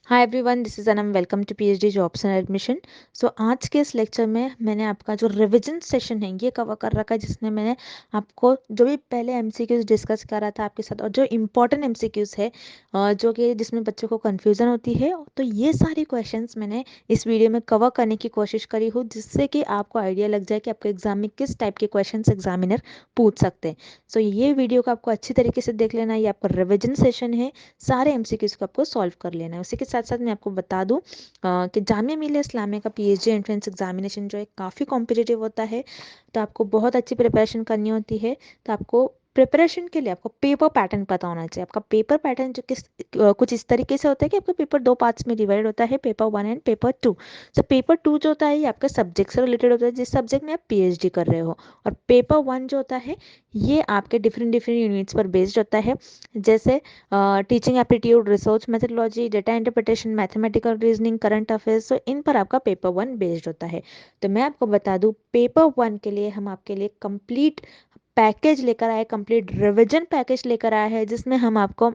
Hi everyone, this is Anam. Welcome to PhD jobs and admission. So आज के इस lecture में मैंने आपका जो रिवीजन सेशन है ये कवर कर रखा है, जिसमें मैंने आपको जो भी पहले एमसीक्यूज डिस्कस करा था आपके साथ और जो इम्पोर्टेंट एमसीक्यूज है जो कि जिसमें बच्चों को कन्फ्यूज़न होती है, तो ये सारे क्वेश्चंस मैंने इस वीडियो में कवर करने की कोशिश करी हूँ, जिससे कि आपको आइडिया लग जाए कि आपके एग्जाम में किस टाइप के क्वेश्चन एग्जामिनर पूछ सकते हैं। सो ये वीडियो को आपको अच्छी तरीके से देख लेना। ये आपका रिविजन सेशन है, सारे एमसीक्यूज को आपको सॉल्व कर लेना है। उसी के साथ साथ मैं आपको बता दूं कि जामिया मिलिया इस्लामिया का पीएचडी एंट्रेंस एग्जामिनेशन जो है काफ़ी कॉम्पिटिटिव होता है, तो आपको बहुत अच्छी प्रिपरेशन करनी होती है। तो आपको प्रिपरेशन के लिए आपको पेपर पैटर्न पता होना चाहिए। आपका पेपर पैटर्न जो कुछ इस तरीके से होता है कि आपका पेपर दो पार्ट्स में डिवाइड होता है, paper one and paper two. तो पेपर टू जो होता है ये आपके सब्जेक्ट से रिलेटेड होता है, जिस सब्जेक्ट में आप पीएचडी कर रहे हो। और पेपर वन जो होता है ये आपके डिफरेंट डिफरेंट यूनिट्स पर बेस्ड होता है, जैसे teaching aptitude, research methodology, data interpretation, mathematical reasoning, current affairs. तो इन पर आपका पेपर वन बेस्ड होता है। तो मैं आपको बता दूं, पेपर वन के लिए हम आपके लिए कंप्लीट पैकेज लेकर आए, कंप्लीट रिवीजन पैकेज लेकर आए हैं, जिसमें हम आपको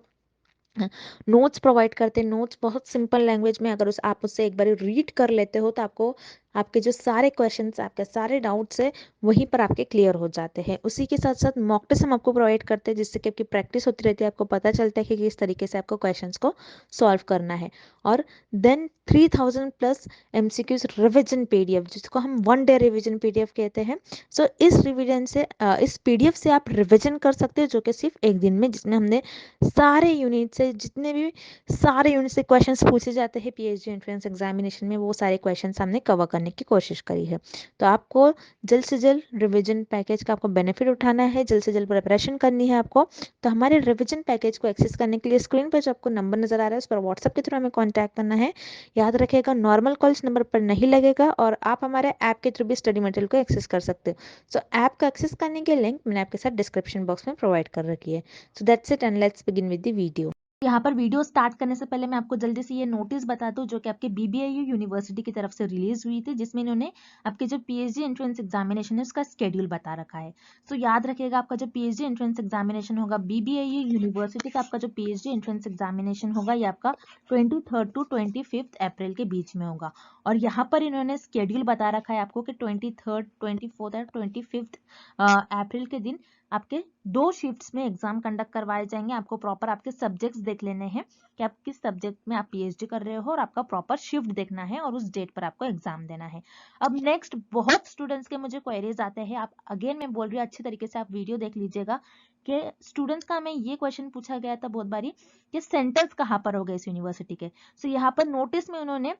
नोट्स प्रोवाइड करते हैं। नोट्स बहुत सिंपल लैंग्वेज में, अगर आप उससे एक बार रीड कर लेते हो तो आपको आपके जो सारे क्वेश्चंस, आपके सारे डाउट्स है वहीं पर आपके क्लियर हो जाते हैं। उसी के साथ साथ मॉक टेस्ट हम आपको प्रोवाइड करते हैं, जिससे कि आपकी प्रैक्टिस होती रहती है, आपको पता चलता है कि किस तरीके से आपको क्वेश्चंस को सॉल्व करना है। और then 3000 plus MCQs revision PDF, जिसको हम वन डे रिविजन पीडीएफ कहते हैं। सो इस रिविजन से इस पीडीएफ से आप रिविजन कर सकते हो, जो कि सिर्फ एक दिन में, जिसमें हमने सारे यूनिट से जितने भी सारे यूनिट से क्वेश्चंस पूछे जाते हैं पीएचडी एंट्रेंस एग्जामिनेशन में, वो सारे क्वेश्चंस हमने कवर करने की कोशिश करी है। तो आपको जल्द से जल्द रिवीजन पैकेज का आपको बेनिफिट उठाना है, जल्द से जल्द प्रिपरेशन करनी है आपको। तो हमारे रिवीजन पैकेज को एक्सेस करने के लिए स्क्रीन पर जो आपको नंबर नजर आ रहा है उस पर व्हाट्सएप के थ्रू हमें कॉन्टैक्ट करना है। याद रखिएगा, नॉर्मल कॉल इस नंबर पर नहीं लगेगा और आप हमारे ऐप के थ्रू भी स्टडी मटेरियल को एक्सेस कर सकते हो। सो ऐप का एक्सेस करने के लिंक मैंने आपके साथ डिस्क्रिप्शन बॉक्स में प्रोवाइड कर रखी है। So that's it, and let's begin with the video. यहाँ पर वीडियो स्टार्ट करने से पहले मैं आपको जल्दी से ये नोटिस बता दूं, जो कि आपके बीबीआईयू यूनिवर्सिटी की तरफ से रिलीज हुई थी, जिसमें इन्होंने आपके जो पीएचडी एंट्रेंस एग्जामिनेशन है उसका शेड्यूल बता रखा है। तो याद रखिएगा, आपका जो पीएचडी एंट्रेंस एग्जामिनेशन होगा बीबीआईयू यूनिवर्सिटी का, आपका जो पीएचडी एंट्रेंस एग्जामिनेशन होगा ये आपका 23 टू 25 अप्रैल के बीच में होगा। और यहाँ पर इन्होंने शेड्यूल बता रखा है आपको कि 23, 24 और 25 अप्रैल के दिन आपके दो शिफ्ट्स में एग्जाम कंडक्ट करवाए जाएंगे। आपको प्रॉपर आपके सब्जेक्ट्स देख लेने हैं कि आप किस सब्जेक्ट में आप पीएचडी कर रहे हो, और आपका प्रॉपर शिफ्ट देखना है और उस डेट पर आपको एग्जाम देना है। अब नेक्स्ट, बहुत स्टूडेंट्स के मुझे क्वेरीज आते हैं, आप अगेन मैं बोल रही हूँ अच्छी तरीके से आप वीडियो देख लीजिएगा, कि स्टूडेंट्स का हमें ये क्वेश्चन पूछा गया था बहुत बारी कि सेंटर्स कहाँ पर हो गए इस यूनिवर्सिटी के। सो यहाँ पर नोटिस में उन्होंने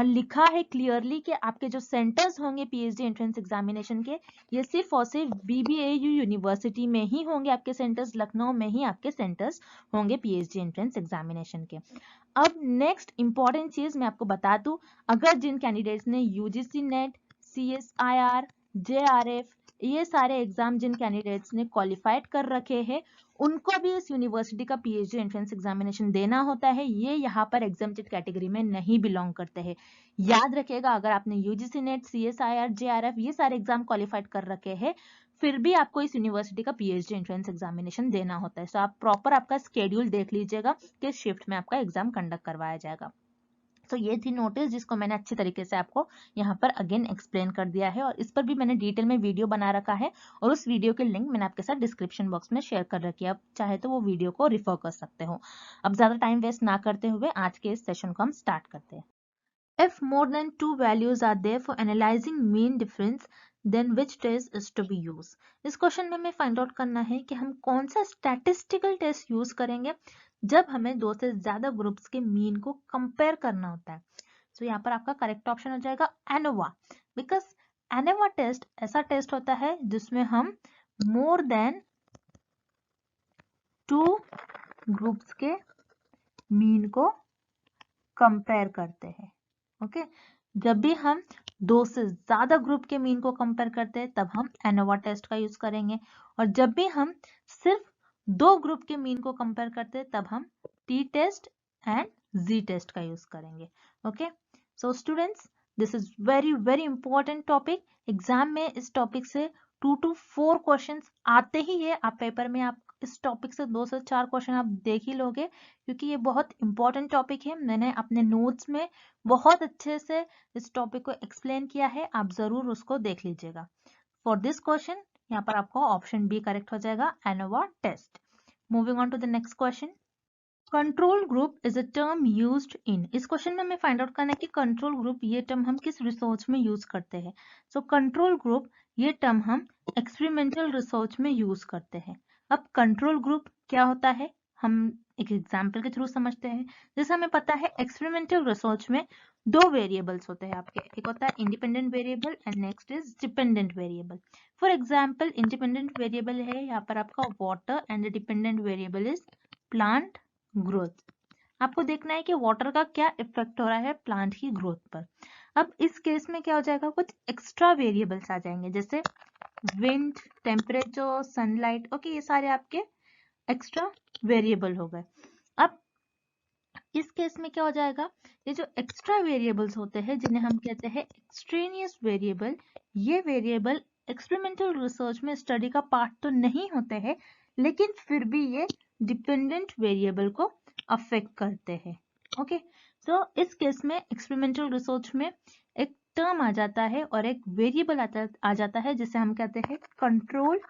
लिखा है क्लियरली कि आपके जो सेंटर्स होंगे पीएचडी एंट्रेंस एग्जामिनेशन के, ये सिर्फ और सिर्फ बीबीएयू यूनिवर्सिटी में ही होंगे आपके सेंटर्स, लखनऊ में ही आपके सेंटर्स होंगे पीएचडी एंट्रेंस एग्जामिनेशन के। अब नेक्स्ट इंपॉर्टेंट चीज मैं आपको बता दूं, अगर जिन कैंडिडेट्स ने यूजीसी नेट, सीएसआईआर, जेआरएफ, ये सारे एग्जाम जिन कैंडिडेट्स ने क्वालिफाइड कर रखे हैं, उनको भी इस यूनिवर्सिटी का पीएचडी एंट्रेंस एग्जामिनेशन देना होता है। ये यहाँ पर एग्जाम्प्टेड कैटेगरी में नहीं बिलोंग करते हैं। याद रखिएगा, अगर आपने यूजीसी नेट, सीएसआईआर, जेआरएफ ये सारे एग्जाम क्वालिफाइड कर रखे हैं, फिर भी आपको इस यूनिवर्सिटी का पीएचडी एंट्रेंस एग्जामिनेशन देना होता है। सो आप प्रॉपर आपका स्केड्यूल देख लीजिएगा किस शिफ्ट में आपका एग्जाम कंडक्ट करवाया जाएगा। तो ये थी नोटिस, जिसको मैंने अच्छी तरीके से आपको यहाँ पर अगेन एक्सप्लेन कर दिया है, और इस पर भी मैंने डिटेल में वीडियो बना रखा है, और उस वीडियो के लिंक मैंने आपके साथ डिस्क्रिप्शन बॉक्स में शेयर कर रखी है। आप चाहे तो वो वीडियो को रिफर कर सकते हो। अब ज्यादा टाइम वेस्ट ना करते हुए आज के इस सेशन को हम स्टार्ट करते हैं। If more than two values are there for analyzing mean difference, then which test is to be used? इस क्वेश्चन में हमें फाइंड आउट करना है कि हम कौन सा स्टैटिस्टिकल टेस्ट यूज करेंगे जब हमें दो से ज्यादा ग्रुप्स के मीन को कंपेयर करना होता है। तो यहाँ पर आपका करेक्ट ऑप्शन हो जाएगा एनोवा, बिकॉज एनोवा टेस्ट ऐसा टेस्ट होता है जिसमें हम मोर देन टू ग्रुप्स के मीन को कंपेयर करते हैं। ओके, जब भी हम दो से ज्यादा ग्रुप के मीन को कंपेयर करते हैं तब हम एनोवा टेस्ट का यूज करेंगे, और जब भी हम सिर्फ दो ग्रुप के मीन को कंपेयर करते हैं तब हम T test and G test का यूज करेंगे। Okay, so students, this is very very important topic. Exam में इस टॉपिक से 2 to 4 क्वेश्चंस आते ही है। आप पेपर में आप इस टॉपिक से 2 से 4 क्वेश्चन आप देख ही लोगे, क्योंकि ये बहुत इंपॉर्टेंट टॉपिक है। मैंने अपने नोट्स में बहुत अच्छे से इस टॉपिक को एक्सप्लेन किया है, आप जरूर उसको देख लीजिएगा। फॉर दिस क्वेश्चन यहाँ पर आपको ऑप्शन बी करेक्ट हो जाएगा, ANOVA test. Moving on to the next question. Control group is a term used in, इस क्वेश्चन में हमें फाइंड आउट करना है कि कंट्रोल ग्रुप ये टर्म हम किस रिसर्च में यूज करते हैं। सो कंट्रोल ग्रुप ये टर्म हम एक्सपेरिमेंटल रिसर्च में यूज करते हैं। अब कंट्रोल ग्रुप क्या होता है हम एक एग्जांपल के थ्रू समझते हैं। जैसे हमें पता है एक्सपेरिमेंटल रिसर्च में 2 वेरिएबल्स होते हैं आपके, एक होता है independent variable and next is dependent variable. For example independent variable है यहाँ पर आपका water and dependent variable is plant growth. आपको देखना है कि वाटर का क्या इफेक्ट हो रहा है प्लांट की ग्रोथ पर। अब इस केस में क्या हो जाएगा, कुछ एक्स्ट्रा वेरिएबल्स आ जाएंगे, जैसे विंड, टेम्परेचर, सनलाइट। ओके, ये सारे आपके एक्स्ट्रा वेरिएबल हो गए। अब इस केस में क्या हो जाएगा, ये जो एक्स्ट्रा वेरिएबल्स होते हैं जिन्हें हम कहते हैं एक्सट्रेनियस वेरिएबल, ये वेरिएबल एक्सपेरिमेंटल रिसर्च में स्टडी का पार्ट तो नहीं होते हैं, लेकिन फिर भी ये डिपेंडेंट वेरिएबल को अफेक्ट करते हैं। ओके, तो इस केस में एक्सपेरिमेंटल रिसर्च में एक टर्म आ जाता है और एक वेरिएबल आ जाता है जिसे हम कहते हैं कंट्रोल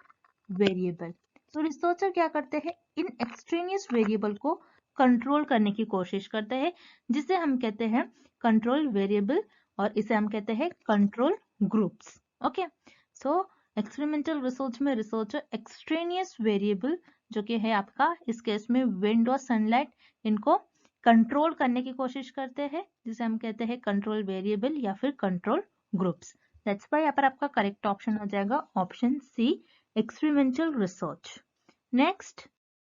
वेरिएबल। तो रिसर्चर क्या करते हैं, इन एक्सट्रेनियस वेरिएबल को कंट्रोल करने की कोशिश करते हैं, जिसे हम कहते हैं कंट्रोल वेरिएबल, और इसे हम कहते हैं कंट्रोल ग्रुप्स। ओके, सो एक्सपेरिमेंटल रिसर्च में रिसर्चर एक्सट्रेनियस वेरिएबल जो कि है आपका इस केस में विंड और सनलाइट, इनको कंट्रोल करने की कोशिश करते हैं, जिसे हम कहते हैं कंट्रोल वेरिएबल या फिर कंट्रोल ग्रुप्स। दैट्स व्हाई यहाँ पर आपका करेक्ट ऑप्शन हो जाएगा option C, experimental research. Next,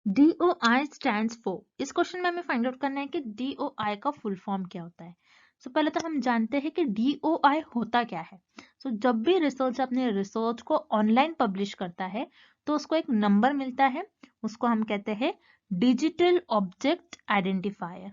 DOI stands for, इस क्वेश्चन में हमें फाइंड आउट करना है कि DOI का फुल फॉर्म क्या होता है। सो पहले तो हम जानते हैं कि DOI होता क्या है। सो जब भी रिसर्च अपने रिसर्च को ऑनलाइन पब्लिश करता है तो उसको एक नंबर मिलता है, उसको हम कहते हैं डिजिटल ऑब्जेक्ट आइडेंटिफायर।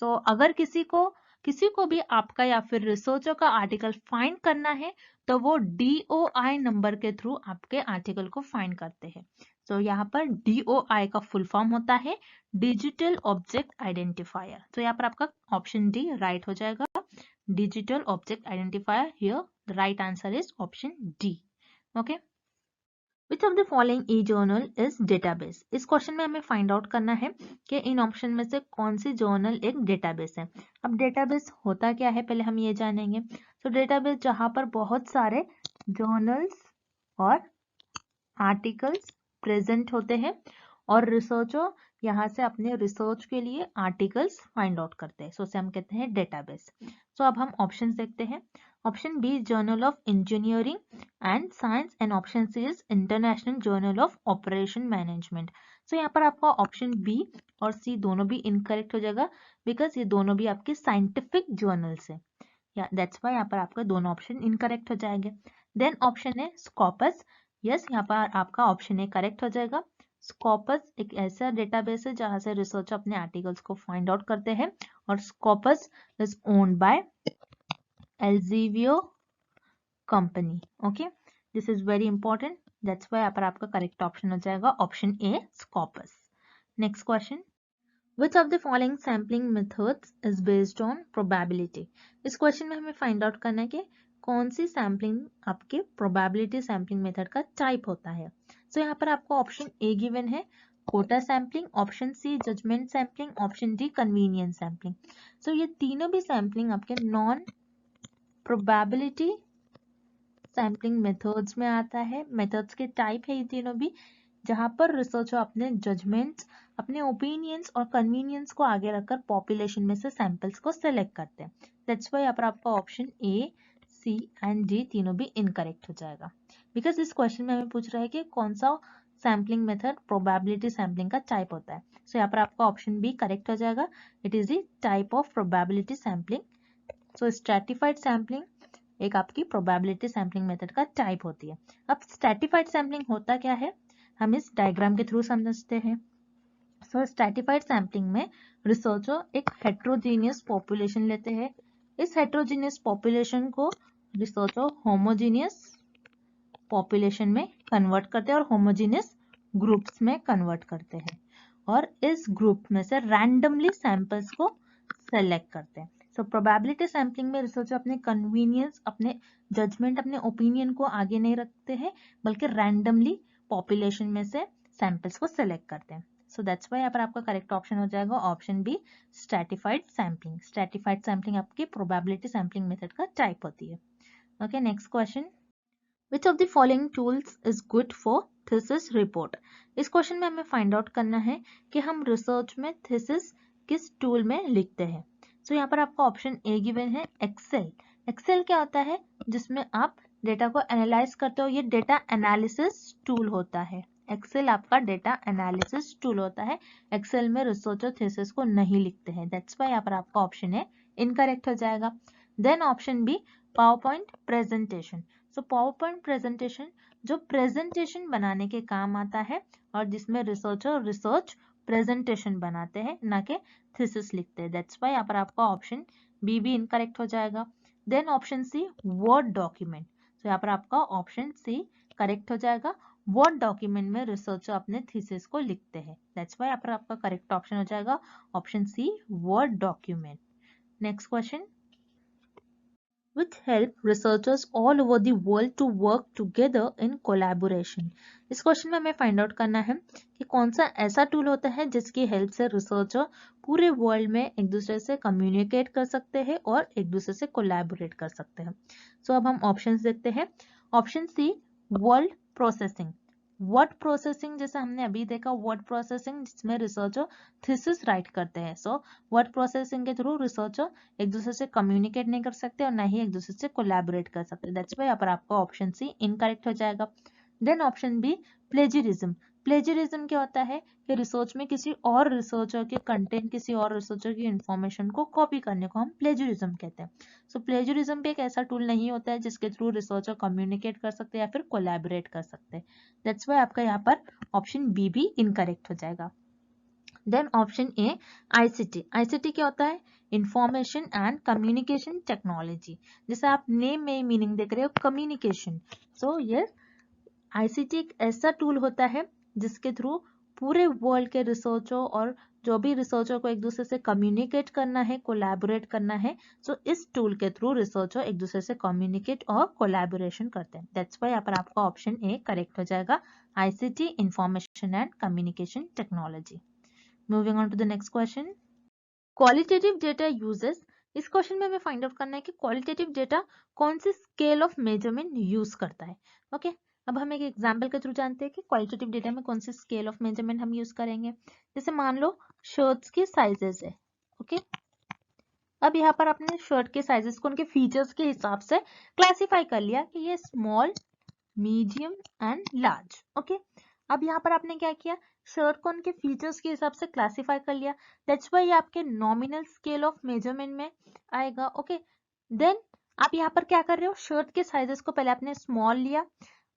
सो अगर किसी को भी आपका या फिर रिसर्चर का आर्टिकल फाइंड करना है तो वो DOI नंबर के थ्रू आपके आर्टिकल को फाइंड करते हैं। तो यहाँ पर DOI का फुल फॉर्म होता है डिजिटल ऑब्जेक्ट आइडेंटिफायर। तो यहाँ पर आपका ऑप्शन डी राइट हो जाएगा, digital object identifier. Here the right answer is option D. Okay, which of the following E journal is database, इस क्वेश्चन में हमें फाइंड आउट करना है कि इन ऑप्शन में से कौन सी जर्नल एक डेटाबेस है। अब डेटाबेस होता क्या है पहले हम ये जानेंगे। तो डेटाबेस जहां पर बहुत सारे जर्नल्स और आर्टिकल्स प्रेजेंट होते हैं और रिसर्चर यहाँ से अपने रिसर्च के लिए आर्टिकल्स फाइंड आउट करते हैं, सो उसे हम कहते हैं डेटाबेस। सो अब हम ऑप्शंस देखते हैं। Option B journal of engineering and science and option C is international journal of operation management. So यहाँ पर आपका ऑप्शन बी और सी दोनों भी इनकरेक्ट हो जाएगा, बिकॉज ये दोनों भी आपके साइंटिफिक जर्नल्स है, या दैट्स वाई यहाँ पर आपका दोनों ऑप्शन इनकरेक्ट हो जाएंगे। देन ऑप्शन है स्कॉपस, यस यहाँ पर आपका ऑप्शन ए करेक्ट हो जाएगा। स्कॉपस एक ऐसा डेटाबेस है जहां से रिसर्चर अपने आर्टिकल्स को फाइंड आउट करते हैं, और Scopus is owned by Elsevier company. Okay, this is very important, that's why यहाँ पर आपका करेक्ट ऑप्शन हो जाएगा option A Scopus. Next question, Which of the following sampling methods is based on probability? इस question में हमें find out करना है कि कौन सी सैम्पलिंग आपके प्रोबेबिलिटी सैम्पलिंग मेथड का टाइप होता है। सो यहाँ पर आपको ऑप्शन ए गिवन है quota sampling, option C judgement sampling, option D convenience sampling. So ये तीनों भी सैम्पलिंग आपके नॉन प्रोबेबिलिटी सैम्पलिंग मेथड्स में आता है, मेथड्स के टाइप है ये तीनों भी, जहां पर रिसर्चर अपने जजमेंट्स, अपने ओपिनियंस और कन्वीनियंस को आगे रखकर पॉपुलेशन में से सैंपल्स को सिलेक्ट करते हैं। दैट्स व्हाई यहाँ पर आपका option A, C and D तीनों भी इनकरेक्ट हो जाएगा, बिकॉज इस क्वेश्चन में हमें पूछ रहा है कि कौन सा सैम्पलिंग मेथड प्रोबेबिलिटी सैम्पलिंग का टाइप होता है। सो यहाँ पर आपका ऑप्शन बी करेक्ट हो जाएगा, it is the type of probability sampling. So stratified sampling एक आपकी प्रोबेबिलिटी सैम्पलिंग मेथड का टाइप होती है। अब स्ट्रैटिफाइड सैम्पलिंग होता क्या है हम इस डायग्राम के थ्रू समझते हैं। सो स्ट्रैटिफाइड सैम्पलिंग में रिसर्चर एक हेट्रोजीनियस पॉपुलेशन लेते हैं, इस हेट्रोजीनियस पॉपुलेशन को रिसर्चर होमोजीनियस पॉपुलेशन में कन्वर्ट करते हैं और होमोजीनियस ग्रुप्स में कन्वर्ट करते हैं और इस ग्रुप में से रैंडमली सैंपल्स को सेलेक्ट करते हैं। सो प्रोबेबिलिटी सैम्पलिंग में रिसर्चर अपने कन्वीनियंस, अपने जजमेंट, अपने ओपिनियन को आगे नहीं रखते हैं, बल्कि रैंडमली पॉपुलेशन में से सैंपल्स को सेलेक्ट करते हैं। सो दैट्स वाई यहाँ पर आपका करेक्ट ऑप्शन हो जाएगा option B, stratified sampling. Stratified sampling आपकी प्रोबेबिलिटी सैम्पलिंग मेथड का टाइप होती है। Okay, next question, Which of the following tools is good for thesis report? इस क्वेश्चन में हमें फाइंड आउट करना है कि हम रिसर्च में थीसिस किस टूल में लिखते हैं। सो यहाँ पर आपका ऑप्शन ए गिवन है एक्सेल। एक्सेल क्या होता है? जिसमें आप डेटा को एनालाइज करते हो, ये डेटा एनालिसिस टूल होता है। एक्सेल आपका डेटा एनालिसिस टूल होता है। एक्सेल में रिसर्चर थीसिस को नहीं लिखते हैं, दैट्स वाई यहाँ पर आपका ऑप्शन ए इनकरेक्ट हो जाएगा। Then option B, PowerPoint presentation. So PowerPoint presentation जो प्रेजेंटेशन बनाने के काम आता है और जिसमें रिसर्चर रिसर्च प्रेजेंटेशन बनाते हैं, ना कि थीसिस लिखते हैं, दैट्स वाई यहाँ पर आपका ऑप्शन बी भी इनकरेक्ट हो जाएगा। Then option C, Word document. तो यहाँ पर आपका ऑप्शन सी करेक्ट हो जाएगा। वर्ड डॉक्यूमेंट में रिसर्चर अपने थीसिस को लिखते हैं, दैट्स वाई यहाँ पर आपका करेक्ट ऑप्शन हो जाएगा option C, Word document. Next question, which help researchers all over the world to work together in collaboration। इस क्वेश्चन में हमें फाइंड आउट करना है कि कौन सा ऐसा टूल होता है जिसकी हेल्प से रिसर्चर पूरे वर्ल्ड में एक दूसरे से कम्युनिकेट कर सकते हैं और एक दूसरे से कोलैबोरेट कर सकते हैं। सो अब हम ऑप्शंस देखते हैं। Option C, word processing. Word processing जैसे हमने अभी देखा, वर्ड प्रोसेसिंग जिसमें रिसर्चर थीसिस राइट करते हैं। सो वर्ड प्रोसेसिंग के थ्रू रिसर्चर एक दूसरे से कम्युनिकेट नहीं कर सकते और ना ही एक दूसरे से कोलैबोरेट कर सकते, दैट्स वाई यहाँ पर आपका ऑप्शन सी इनकरेक्ट हो जाएगा। Then option B, plagiarism. Plagiarism क्या होता है कि रिसर्च में किसी और रिसर्चर के कंटेंट, किसी और रिसर्चर की इंफॉर्मेशन को कॉपी करने को हम प्लेजरिज्म कहते हैं। सो प्लेजरिज्म भी एक ऐसा टूल नहीं होता है जिसके थ्रू रिसर्चर कम्युनिकेट कर सकते हैं या फिर कोलैबोरेट कर सकते हैं, दैट्स वाई आपका यहाँ पर ऑप्शन बी भी इनकरेक्ट हो जाएगा। Then option A, ICT. ICT क्या होता है? Information and communication technology. जैसे आप नेम में मीनिंग देख रहे हो, कम्युनिकेशन। सो ये आईसीटी एक ऐसा टूल होता है जिसके थ्रू पूरे वर्ल्ड के रिसर्चर और जो भी रिसर्चर को एक दूसरे से कम्युनिकेट करना है, कोलैबोरेट करना है, सो इस टूल के थ्रू रिसर्चर एक दूसरे से कम्युनिकेट और कोलैबोरेशन करते हैं, दैट्स वाई यहाँ पर आपका ऑप्शन ए करेक्ट हो जाएगा, ICT, information and communication technology. Moving on to the next question, qualitative data uses. इस क्वेश्चन में हमें फाइंड आउट करना है कि क्वालिटेटिव डेटा कौन सी स्केल ऑफ मेजरमेंट यूज करता है। ओके, अब हम एक एग्जांपल के थ्रू जानते हैं कि क्वालिटेटिव डेटा में कौन सी स्केल ऑफ मेजरमेंट हम यूज करेंगे। जैसे मान लो शर्ट्स की साइजेस है। ओके, अब यहाँ पर आपने शर्ट के साइजेस को उनके फीचर्स के हिसाब से क्लासिफाई कर लिया कि ये small, medium and large. Okay, अब यहाँ पर आपने क्या किया, शर्ट को उनके फीचर्स के हिसाब से क्लासिफाई कर लिया, दैट्स वाई आपके नॉमिनल स्केल ऑफ मेजरमेंट में आएगा। ओके, देन आप यहाँ पर क्या कर रहे हो, शर्ट के साइजेस को पहले आपने स्मॉल लिया,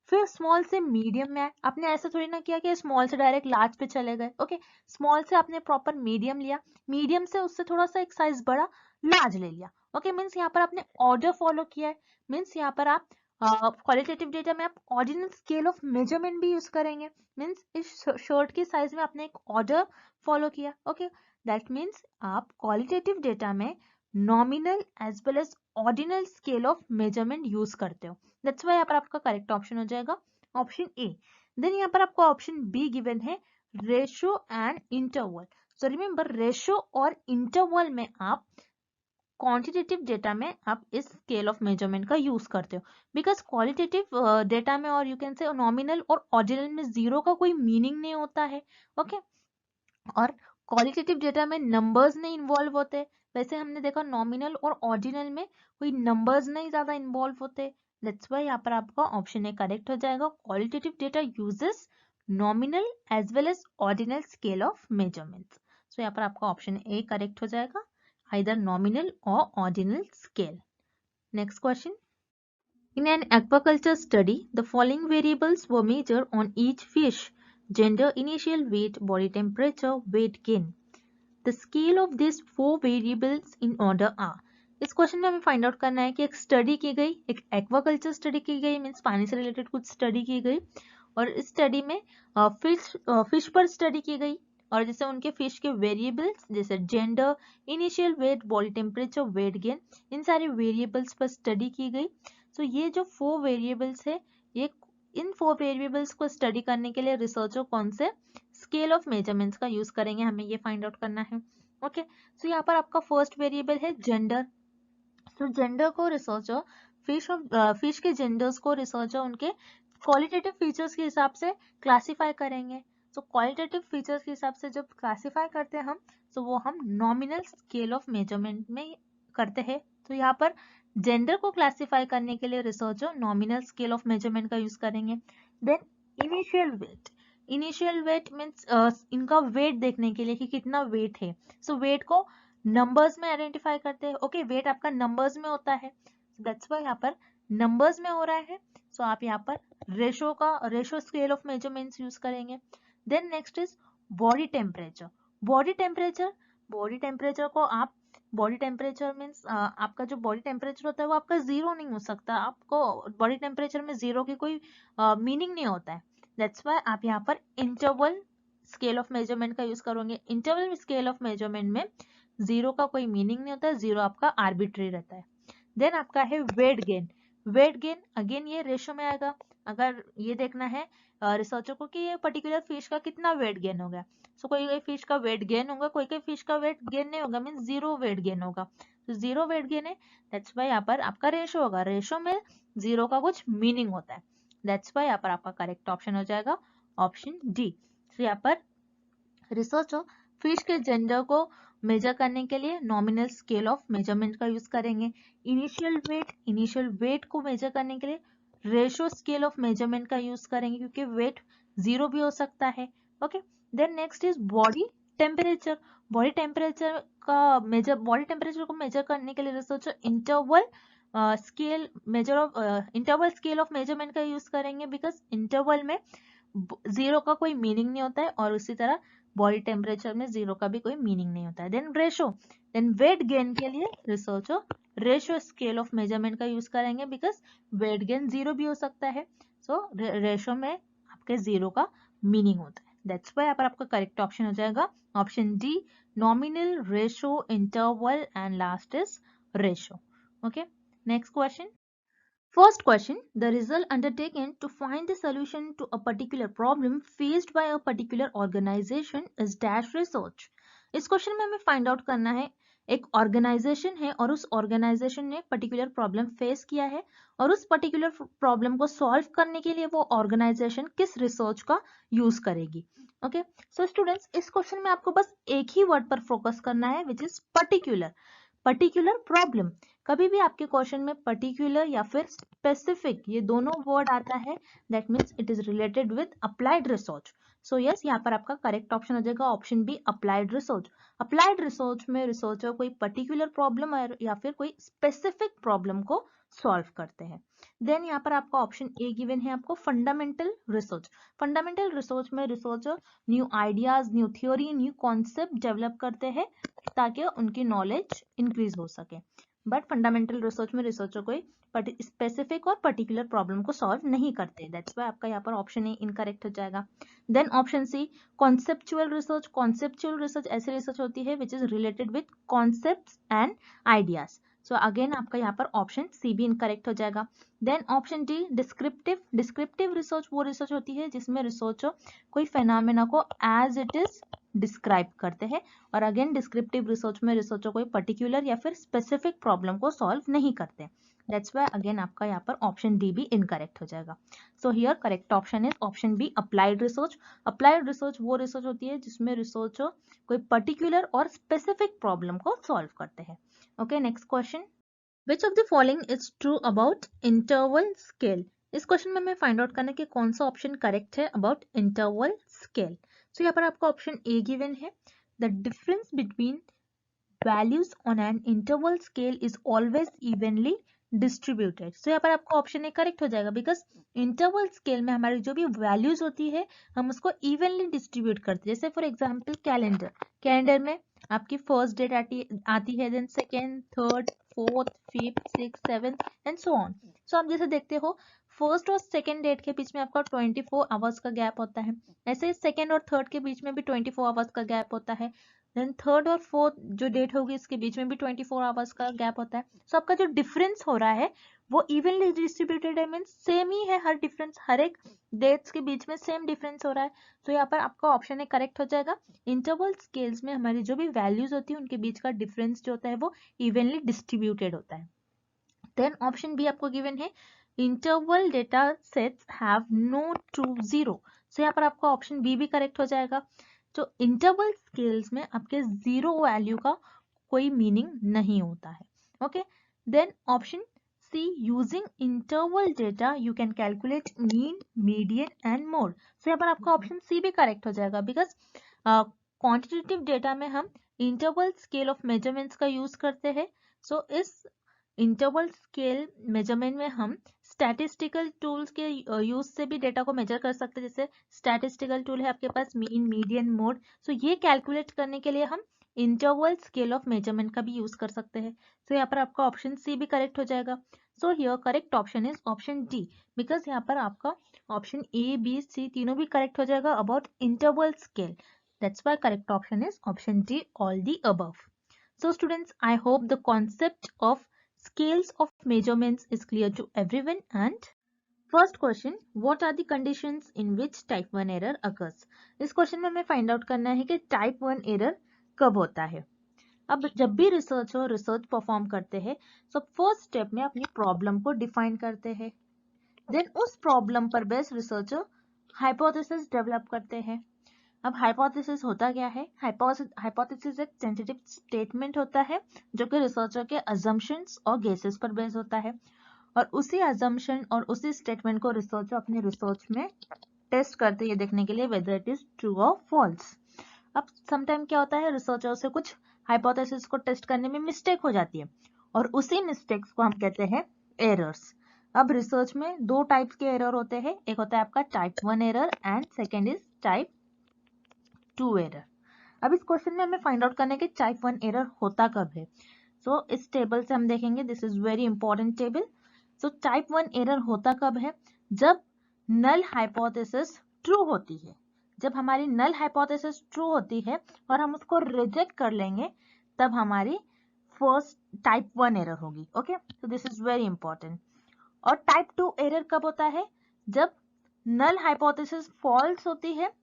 फिर स्मॉल से मीडियम में आए। आपने ऐसा थोड़ी ना किया कि स्मॉल से डायरेक्ट लार्ज पे चले गए। ओके, स्मॉल से आपने प्रॉपर मीडियम लिया, मीडियम से उससे थोड़ा सा एक साइज बड़ा लार्ज ले लिया। ओके, मीन्स यहाँ पर आपने ऑर्डर फॉलो किया है। मीन्स यहाँ पर आप क्वालिटेटिव डेटा में आप ऑर्डिनल स्केल ऑफ मेजरमेंट भी यूज करेंगे। मीन्स इस शर्ट की साइज में आपने एक ऑर्डर फॉलो किया। ओके, दैट मीन्स आप क्वालिटेटिव डेटा में nominal as well as ordinal scale of measurement use करते हो, दैट्स वाई यहाँ पर आपका करेक्ट ऑप्शन हो जाएगा ऑप्शन ए। देन यहाँ पर आपको ऑप्शन बी गिवन है, ratio and interval. So remember, ratio और इंटरवल में आप क्वांटिटेटिव डेटा में आप इस स्केल ऑफ मेजरमेंट का यूज करते हो, बिकॉज क्वालिटेटिव डेटा में और यू कैन से नॉमिनल और ऑर्डिनल में जीरो का कोई मीनिंग नहीं होता है। ओके, और क्वालिटेटिव डेटा में नंबर्स नहीं इन्वॉल्व होते। वैसे हमने देखा नॉमिनल और ऑर्डिनल में कोई नंबर्स नहीं ज्यादा इन्वॉल्व होते, दैट्स वाई यहाँ पर आपका ऑप्शन ए करेक्ट हो जाएगा, qualitative data uses nominal as well as ordinal scale of measurements. So यहाँ पर आपका ऑप्शन ए करेक्ट हो जाएगा, either nominal or ordinal scale. Next question. In an aquaculture study, the following variables were measured on each fish: gender, initial weight, body temperature, weight gain. The scale of these four variables in order are. इस question में हमें find out करना है कि एक study की गई, एक एक्वाकल्चर स्टडी की गई, मीन्स पानी से रिलेटेड कुछ स्टडी की गई, और इस स्टडी में फिश पर स्टडी की गई और जैसे उनके फिश के वेरिएबल्स जैसे gender, initial weight, body temperature, weight gain, इन सारे वेरिएबल्स पर स्टडी की गई। तो ये जो 4 वेरिएबल्स है, ये इन 4 वेरिएबल्स को स्टडी करने के लिए रिसर्चर कौन से स्केल ऑफ मेजरमेंट्स का यूज करेंगे, हमें ये फाइंड आउट करना है। ओके, सो यहाँ पर आपका फर्स्ट वेरिएबल है जेंडर। तो जेंडर को रिसर्चर फिश के जेंडर्स को रिसर्चर उनके क्वालिटेटिव फीचर्स के हिसाब से क्लासिफाई करेंगे। तो क्वालिटेटिव फीचर्स के हिसाब से जब क्लासिफाई करते हैं हम, तो वो हम नॉमिनल स्केल ऑफ मेजरमेंट में करते हैं। तो यहाँ पर जेंडर को क्लासिफाई करने के लिए researcher nominal scale of measurement का यूज करेंगे। देन इनिशियल वेट मीन्स इनका वेट देखने के लिए कि कितना वेट है। सो वेट को नंबर्स में आइडेंटिफाई करते हैं। ओके, वेट आपका नंबर्स में होता है, दैट्स व्हाई यहाँ पर नंबर्स में हो रहा है। सो आप यहाँ पर ratio scale of measurements use करेंगे। Then next is body temperature. Body temperature को आप बॉडी टेम्परेचर मीन्स आपका जो बॉडी टेम्परेचर होता है वो आपका जीरो नहीं हो सकता। आपको बॉडी टेम्परेचर में जीरो की कोई मीनिंग नहीं होता है। दैट्स व्हाई आप यहाँ पर इंटरवल स्केल ऑफ मेजरमेंट का यूज करोगे। इंटरवल स्केल ऑफ मेजरमेंट में जीरो का कोई मीनिंग नहीं होता है, जीरो आपका आर्बिट्री रहता है। देन आपका है वेट गेन अगेन ये रेशो में आएगा। अगर ये देखना है रिसर्चर को कि ये पर्टिकुलर फिश का कितना वेट गेन होगा। सो कोई फिश का वेट गेन होगा, कोई फिश का वेट गेन नहीं होगा, मीन जीरो वेट गेन होगा। तो जीरो वेट गेन है, दैट्स वाई यहाँ पर आपका रेशो होगा। रेशो में जीरो का कुछ मीनिंग होता है, दैट्स वाई यहाँ पर आपका करेक्ट ऑप्शन हो जाएगा ऑप्शन डी। तो यहाँ पर रिसर्चर फिश के जेंडर को मेजर करने के लिए नॉमिनल स्केल ऑफ मेजरमेंट का यूज करेंगे। इनिशियल वेट को मेजर करने के लिए रेशो स्केल ऑफ मेजरमेंट का यूज करेंगे, क्योंकि वेट जीरो भी हो सकता है। Okay, then next is body temperature. Body temperature को मेजर करने के लिए researcher interval scale of measurement का यूज करेंगे, बिकॉज इंटरवल में जीरो का कोई मीनिंग नहीं होता है और उसी तरह बॉडी टेम्परेचर में जीरो का भी कोई मीनिंग नहीं होता है। देन वेट गेन के लिए researcher ratio scale of measurement का यूज करेंगे, बिकॉज वेट गेन जीरो भी हो सकता है। सो रेशो में आपके जीरो का मीनिंग होता है, दैट्स व्हाई यहाँ पर आपका करेक्ट ऑप्शन हो जाएगा option D, nominal, ratio, interval and last is ratio. Okay, next question. First question, the result undertaken to find the solution to a particular problem faced by a particular organization is dash research. इस question में हमें find out करना है, एक organisation है और उस organisation ने पर्टिकुलर प्रॉब्लम फेस किया है और उस पर्टिकुलर प्रॉब्लम को सॉल्व करने के लिए वो ऑर्गेनाइजेशन किस रिसर्च का यूज करेगी। ओके, सो स्टूडेंट्स, इस क्वेश्चन में आपको बस एक ही वर्ड पर फोकस करना है, विच इज पर्टिकुलर प्रॉब्लम। कभी भी आपके क्वेश्चन में पर्टिकुलर या फिर स्पेसिफिक ये दोनों वर्ड आता है, that means it is related with applied research. So yes, यहाँ पर आपका करेक्ट ऑप्शन हो जाएगा option B, applied research. Applied research में रिसर्चर कोई पर्टिकुलर प्रॉब्लम या फिर कोई स्पेसिफिक प्रॉब्लम को सॉल्व करते हैं। देन यहाँ पर आपका ऑप्शन ए गिवन है आपको फंडामेंटल रिसर्च। फंडामेंटल रिसर्च में researcher new ideas, new theory, new concept develop करते हैं ताकि उनकी नॉलेज इंक्रीज हो सके। बट फंडामेंटल रिसर्च में रिसर्चर कोई स्पेसिफिक और पर्टिकुलर प्रॉब्लम को सॉल्व नहीं करते, दैट्स व्हाई आपका यहाँ पर ऑप्शन ए इनकरेक्ट हो जाएगा। Then option C, conceptual research ऐसी रिसर्च होती है which is related with concepts and ideas. So again आपका यहाँ पर ऑप्शन सी भी इनकरेक्ट हो जाएगा। Then option D, descriptive research वो रिसर्च होती है जिसमें रिसर्चर कोई फेनोमेना को एज इट इज डिस्क्राइब करते हैं और अगेन डिस्क्रिप्टिव रिसर्च में रिसर्चर कोई पर्टिकुलर या फिर स्पेसिफिक प्रॉब्लम को सॉल्व नहीं करते, दैट्स व्हाई अगेन आपका यहाँ पर ऑप्शन डी भी इनकरेक्ट हो जाएगा। So here correct option is option B, applied research. Applied research वो रिसर्च होती है जिसमें रिसर्चर कोई पर्टिकुलर और स्पेसिफिक प्रॉब्लम को सॉल्व करते हैं। Okay, next question, which of the following is true about interval scale. इस क्वेश्चन में हमें फाइंड आउट करना है कि कौन सा ऑप्शन करेक्ट है अबाउट इंटरवल स्केल। सो यहाँ पर आपका ऑप्शन ए गिवन है, the difference between values on an interval scale is always evenly distributed. So यहाँ पर आपका ऑप्शन ए करेक्ट हो जाएगा, बिकॉज इंटरवल स्केल में हमारी जो भी वैल्यूज होती है हम उसको इवनली डिस्ट्रीब्यूट करते हैं। जैसे फॉर एग्जाम्पल कैलेंडर में आपकी फर्स्ट डेट आती है, then second, third, fourth, fifth, six, seventh and so on. So आप जैसे देखते हो फर्स्ट और सेकेंड डेट के बीच में आपका 24 आवर्स का गैप होता है। ऐसे ही सेकेंड और थर्ड के बीच में भी 24 आवर्स का गैप होता है। देन थर्ड और फोर्थ जो डेट होगी इसके बीच में भी 24 आवर्स का गैप होता है। सो आपका जो डिफरेंस हो रहा है वो इवनली डिस्ट्रीब्यूटेड है, मीन्स सेम ही है, हर डिफरेंस हर एक डेट्स के बीच में सेम डिफरेंस हो रहा है। तो यहाँ पर आपका ऑप्शन है करेक्ट हो जाएगा। इंटरवल स्केल्स में हमारी जो भी वैल्यूज होती है उनके बीच का डिफरेंस जो होता है वो इवनली डिस्ट्रीब्यूटेड होता है। देन ऑप्शन बी आपको गिवन है interval data sets have no true zero. So यहाँ पर आपका ऑप्शन बी भी करेक्ट हो जाएगा। तो इंटरवल स्केल्स में आपके जीरो वैल्यू का कोई मीनिंग नहीं होता है। Okay, then option C using interval data you can calculate mean, median and mode. So यहाँ पर आपका ऑप्शन सी भी करेक्ट हो जाएगा, बिकॉज क्वांटिटेटिव डेटा में हम इंटरवल स्केल ऑफ मेजरमेंट्स का यूज करते हैं। सो इस इंटरवल स्केल मेजरमेंट में हम स्टैटिस्टिकल टूल्स के यूज से भी डेटा को मेजर कर सकते हैं। जैसे स्टैटिस्टिकल टूल है आपके पास मीन, मीडियन, मोड। सो ये कैलकुलेट करने के लिए हम इंटरवल स्केल ऑफ मेजरमेंट का भी यूज कर सकते हैं। सो यहाँ पर आपका ऑप्शन सी भी करेक्ट हो जाएगा। So here correct option is option D, because यहाँ पर आपका ऑप्शन ए, बी, सी तीनों भी करेक्ट हो जाएगा about interval scale. That's why correct option is option D, all the above. So students, I hope the concept of scales of measurements is clear to everyone. And first question, what are the conditions in which type 1 error occurs? इस question में हमें find out करना है कि type 1 error कब होता है। अब जब भी रिसर्च परफॉर्म करते हैं तो फर्स्ट स्टेप में अपनी प्रॉब्लम को डिफाइन करते हैं। देन उस प्रॉब्लम पर बेस्ड रिसर्चर हाइपोथेसिस डेवलप करते हैं। अब हाइपोथेसिस होता क्या है? हाइपोथेसिस एक टेंटेटिव स्टेटमेंट होता है जो कि रिसर्चर के अजम्पशंस और गेसेस पर बेस होता है, और उसी अजम्पशन और उसी स्टेटमेंट को रिसर्चर अपने रिसर्च में टेस्ट करते हैं देखने के लिए वेदर इट इज ट्रू और फॉल्स। अब समटाइम क्या होता है, रिसर्चर से कुछ हाइपोथेसिस को टेस्ट करने में मिस्टेक हो जाती है और उसी मिस्टेक्स को हम कहते हैं एरर्स। अब रिसर्च में दो टाइप्स के एरर होते हैं, एक होता है आपका type 1 error and second is type 2 error. अब इस क्वेश्चन में हमें फाइंड आउट करना है कि टाइप 1 एरर होता कब है। सो इस टेबल से हम देखेंगे, this is very important table. So type 1 error होता कब है? जब नल हाइपोथेसिस ट्रू होती है। जब हमारी नल हाइपोथेसिस ट्रू होती है और हम उसको रिजेक्ट कर लेंगे तब हमारी फर्स्ट टाइप 1 एरर होगी। Okay, so this is very important. और टाइप 2 एरर कब होता है? जब नल हाइपोथेसिस फॉल्स होती है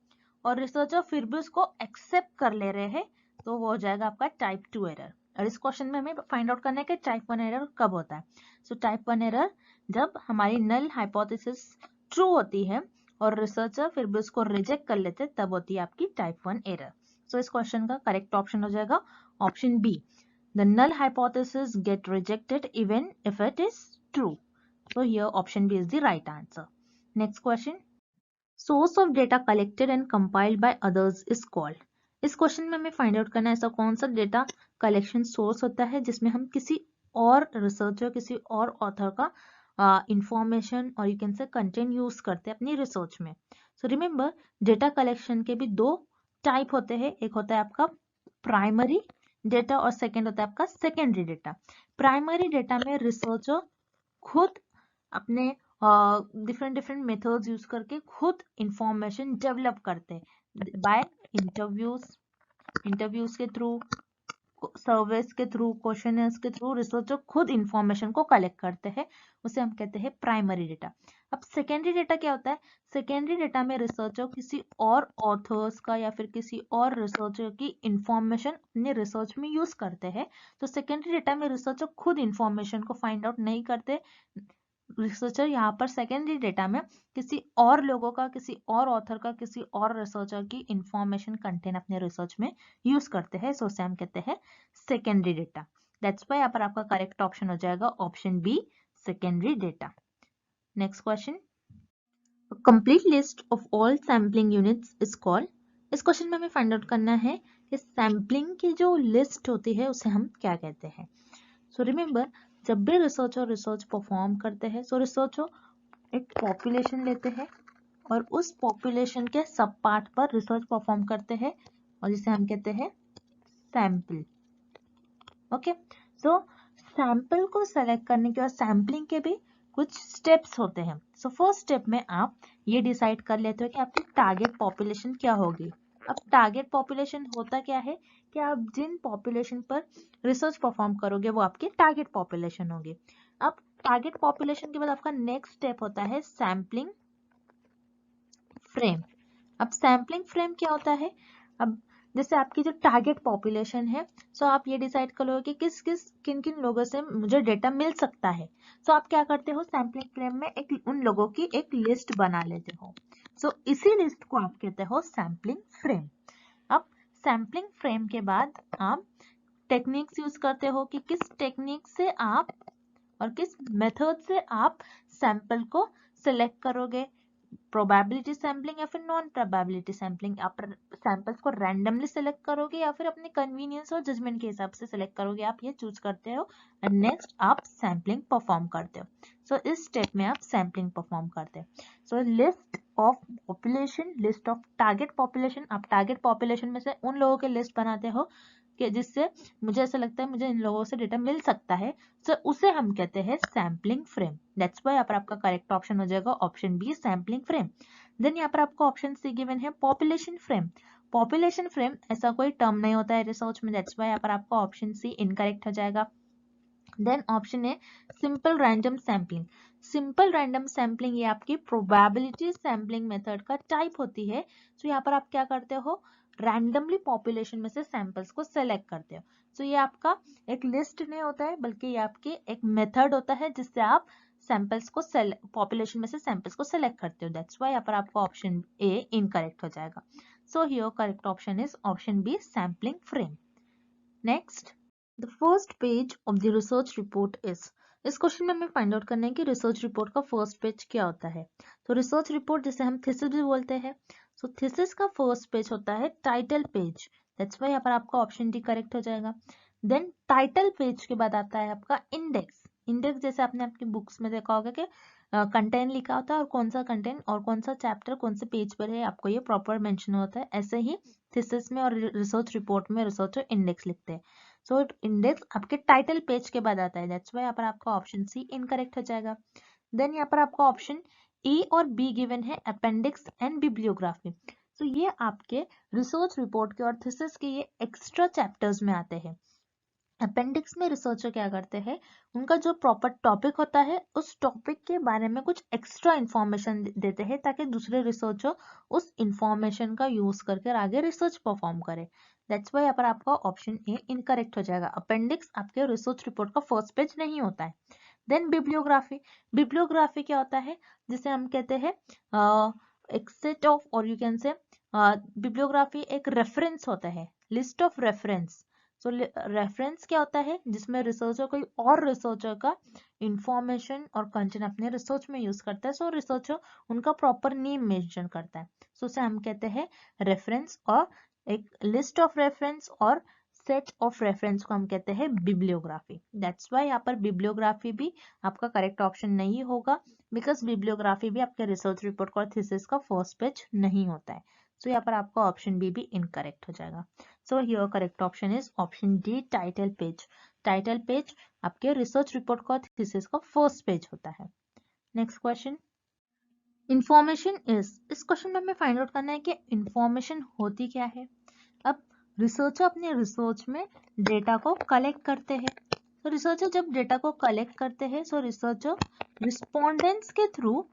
और रिसर्चर फिर भी उसको एक्सेप्ट कर ले रहे हैं, तो वो हो जाएगा आपका टाइप 2 एरर। और इस क्वेश्चन में हमें फाइंड आउट करना है कि टाइप 1 एरर कब होता है। सो टाइप 1 एरर जब हमारी नल हाइपोथेसिस ट्रू होती है और रिसर्चर फिर भी उसको रिजेक्ट कर लेते हैं, तब होती है आपकी टाइप 1 एरर। सो इस क्वेश्चन का करेक्ट ऑप्शन हो जाएगा option B, the null hypothesis get rejected even if it is true. So here option B is the right answer. Next question. Source of data collected and compiled by others is called. इस question में हमें find out करना है ऐसा कौन सा data collection source होता है जिसमें हम किसी और रिसर्चर, किसी और ऑथर का इंफॉर्मेशन और यू कैन से कंटेंट यूज करते हैं अपनी रिसर्च में। सो रिमेंबर, डेटा कलेक्शन के भी दो टाइप होते हैं, एक होता है आपका प्राइमरी डेटा और सेकेंड होता है आपका सेकेंडरी डेटा। प्राइमरी डेटा में रिसर्चर खुद अपने डिफरेंट मेथड्स यूज करके खुद इंफॉर्मेशन डेवलप करते हैं बाय इंटरव्यूज के थ्रू, सर्वेस के थ्रू, क्वेश्चनर्स के थ्रू रिसर्चर खुद इंफॉर्मेशन को कलेक्ट करते हैं, उसे हम कहते हैं प्राइमरी डेटा। अब सेकेंडरी डेटा क्या होता है? सेकेंडरी डेटा में रिसर्चर किसी और ऑथर्स का या फिर किसी और रिसर्चर की इंफॉर्मेशन अपने रिसर्च में यूज करते हैं। तो सेकेंडरी डेटा में रिसर्चर खुद इंफॉर्मेशन को फाइंड आउट नहीं करते, रिसर्चर यहाँ पर सेकेंडरी डेटा में किसी और लोगों का, किसी और ऑथर का, किसी और रिसर्चर की इंफॉर्मेशन कंटेंट अपने रिसर्च में यूज करते हैं, सो उसे हम कहते हैं सेकेंडरी डेटा। दैट्स व्हाई यहाँ पर आपका करेक्ट ऑप्शन हो जाएगा option B, secondary data. Next question, complete list of all sampling units is called. इस क्वेश्चन में हमें फाइंड आउट करना है कि सैम्पलिंग की जो लिस्ट होती है उसे हम क्या कहते हैं। सो रिमेंबर, जब भी रिसर्चर रिसर्च परफॉर्म करते हैं, सो रिसर्चर एक पॉपुलेशन लेते हैं और उस पॉपुलेशन के सब पार्ट पर रिसर्च परफॉर्म करते हैं और जिसे हम कहते हैं सैंपल। ओके, सो सैंपल को सेलेक्ट करने के बाद सैम्पलिंग के भी कुछ स्टेप्स होते हैं। सो फर्स्ट स्टेप में आप ये डिसाइड कर लेते हो कि आपकी टारगेट पॉपुलेशन क्या होगी। अब टारगेट पॉपुलेशन होता क्या है कि आप जिन पॉपुलेशन पर रिसर्च परफॉर्म करोगे वो आपकी टारगेट पॉपुलेशन होगी। अब टारगेट पॉपुलेशन के बाद आपका नेक्स्ट स्टेप होता है सैम्पलिंग फ्रेम। अब सैम्पलिंग फ्रेम क्या होता है, अब जैसे आपकी जो टारगेट पॉपुलेशन है, सो आप ये डिसाइड करो कि किन किन लोगों से मुझे डेटा मिल सकता है। सो आप क्या करते हो, सैम्पलिंग फ्रेम में उन लोगों की एक लिस्ट बना लेते हो। सो इसी लिस्ट को आप कहते हो सैम्पलिंग फ्रेम। अब सैम्पलिंग फ्रेम के बाद आप टेक्निक्स यूज करते हो कि किस टेक्निक से आप और किस मेथड से आप सैंपल को सिलेक्ट करोगे, प्रोबेबिलिटी सैम्पलिंग या फिर नॉन प्रोबेबिलिटी सैम्पलिंग। आप सैंपल्स को रैंडमली सेलेक्ट करोगे या फिर अपने कन्वीनियंस और जजमेंट के हिसाब से सेलेक्ट करोगे, आप ये चूज करते हो। एंड नेक्स्ट आप सैम्पलिंग परफॉर्म करते हो। सो इस स्टेप में आप सैम्पलिंग परफॉर्म करते हो। So list of population, list of target population, आप टारगेट पॉपुलेशन में से उन लोगों के लिस्ट बनाते हो कि जिससे मुझे ऐसा लगता है मुझे इन लोगों से डेटा मिल सकता है, सो उसे हम कहते हैं सैम्पलिंग फ्रेम। दैट्स व्हाई यहाँ पर आपका करेक्ट ऑप्शन हो जाएगा option B, sampling frame. Then यहाँ पर आपको ऑप्शन सी गिवन है पॉपुलेशन फ्रेम। पॉपुलेशन फ्रेम ऐसा कोई टर्म नहीं होता है रिसर्च में, दैट्स व्हाई यहाँ पर आपका ऑप्शन सी इनकरेक्ट हो जाएगा। Then option A simple random sampling. Simple random sampling ये आपकी प्रोबेबिलिटी सैम्पलिंग मेथड का टाइप होती है। सो यहाँ पर आप क्या करते हो, रैंडमली पॉपुलेशन में से सैंपल्स को सेलेक्ट करते हो। सो ये आपका एक लिस्ट नहीं होता है, बल्कि ये आपकी एक मेथड होता है जिससे आप सैंपल्स को पॉपुलेशन में से सैंपल्स को सेलेक्ट करते हो। दैट्स व्हाई यहाँ पर आपका ऑप्शन ए इनकरेक्ट हो जाएगा। So here correct option is option B, sampling frame. Next, the first page of the research report is. इस क्वेश्चन में हमें फाइंड आउट करना है कि रिसर्च रिपोर्ट का फर्स्ट पेज क्या होता है। तो रिसर्च रिपोर्ट जिसे हम थीसिस भी बोलते हैं, सो थीसिस का फर्स्ट पेज होता है टाइटल पेज। दैट्स व्हाई यहाँ पर आपका ऑप्शन डी करेक्ट हो जाएगा। देन टाइटल पेज के बाद आता है आपका इंडेक्स। इंडेक्स जैसे आपने आपकी बुक्स में देखा होगा कि कंटेंट लिखा होता है और कौन सा कंटेंट और कौन सा चैप्टर कौन से पेज पर है, आपको ये प्रॉपर मेंशन होता है। ऐसे ही थीसिस में और रिसर्च रिपोर्ट में रिसर्चर इंडेक्स लिखते हैं। सो इंडेक्स आपके टाइटल पेज के बाद आता है। दैट्स व्हाई यहाँ पर आपका ऑप्शन सी इनकरेक्ट हो जाएगा। देन यहाँ पर आपका ऑप्शन ए और बी गिवन है अपेंडिक्स एंड बिब्लियोग्राफी। तो ये आपके रिसर्च रिपोर्ट के और थीसिस के ये एक्स्ट्रा चैप्टर्स में आते हैं। अपेंडिक्स में रिसर्चर क्या करते हैं, उनका जो प्रॉपर टॉपिक होता है उस टॉपिक के बारे में कुछ एक्स्ट्रा इंफॉर्मेशन देते हैं ताकि दूसरे रिसर्चर उस इंफॉर्मेशन का यूज करके आगे रिसर्च परफॉर्म करे। दैट्स व्हाई यहाँ पर आपका ऑप्शन ए इनकरेक्ट हो जाएगा। अपेंडिक्स आपके रिसर्च रिपोर्ट का फर्स्ट पेज नहीं होता है। Then bibliography. बिब्लियोग्राफी क्या होता है, जिसे हम कहते हैं एक सेट ऑफ, और यू कैन से बिब्लियोग्राफी एक रेफरेंस होता है, list of reference. So reference क्या होता है, जिसमें रिसर्चर कोई और रिसर्चर का इंफॉर्मेशन और कंटेंट अपने रिसर्च में यूज करता है। सो रिसर्चर उनका प्रॉपर नेम मेंशन करता है, सो उसे हम कहते हैं रेफरेंस। और एक लिस्ट ऑफ रेफरेंस और सेट ऑफ रेफरेंस को हम कहते हैं बिब्लियोग्राफी। दैट्स व्हाई यहाँ पर बिब्लियोग्राफी भी आपका करेक्ट ऑप्शन नहीं होगा, बिकॉज बिब्लियोग्राफी भी आपके रिसर्च रिपोर्ट का थीसिस का फर्स्ट पेज नहीं होता है। सो यहाँ पर आपका ऑप्शन बी भी इनकरेक्ट हो जाएगा। So here correct option is option D, title page. Title page आपके रिसर्च रिपोर्ट का थीसिस का फर्स्ट पेज होता है। Next question, information is. इस क्वेश्चन में हमें फाइंड आउट करना है कि इंफॉर्मेशन होती क्या है। अब रिसर्चर अपने रिसर्च में डेटा को कलेक्ट करते हैं। तो रिसर्चर जब डेटा को कलेक्ट करते हैं, सो रिसर्चर रिस्पोंडेंट्स के थ्रू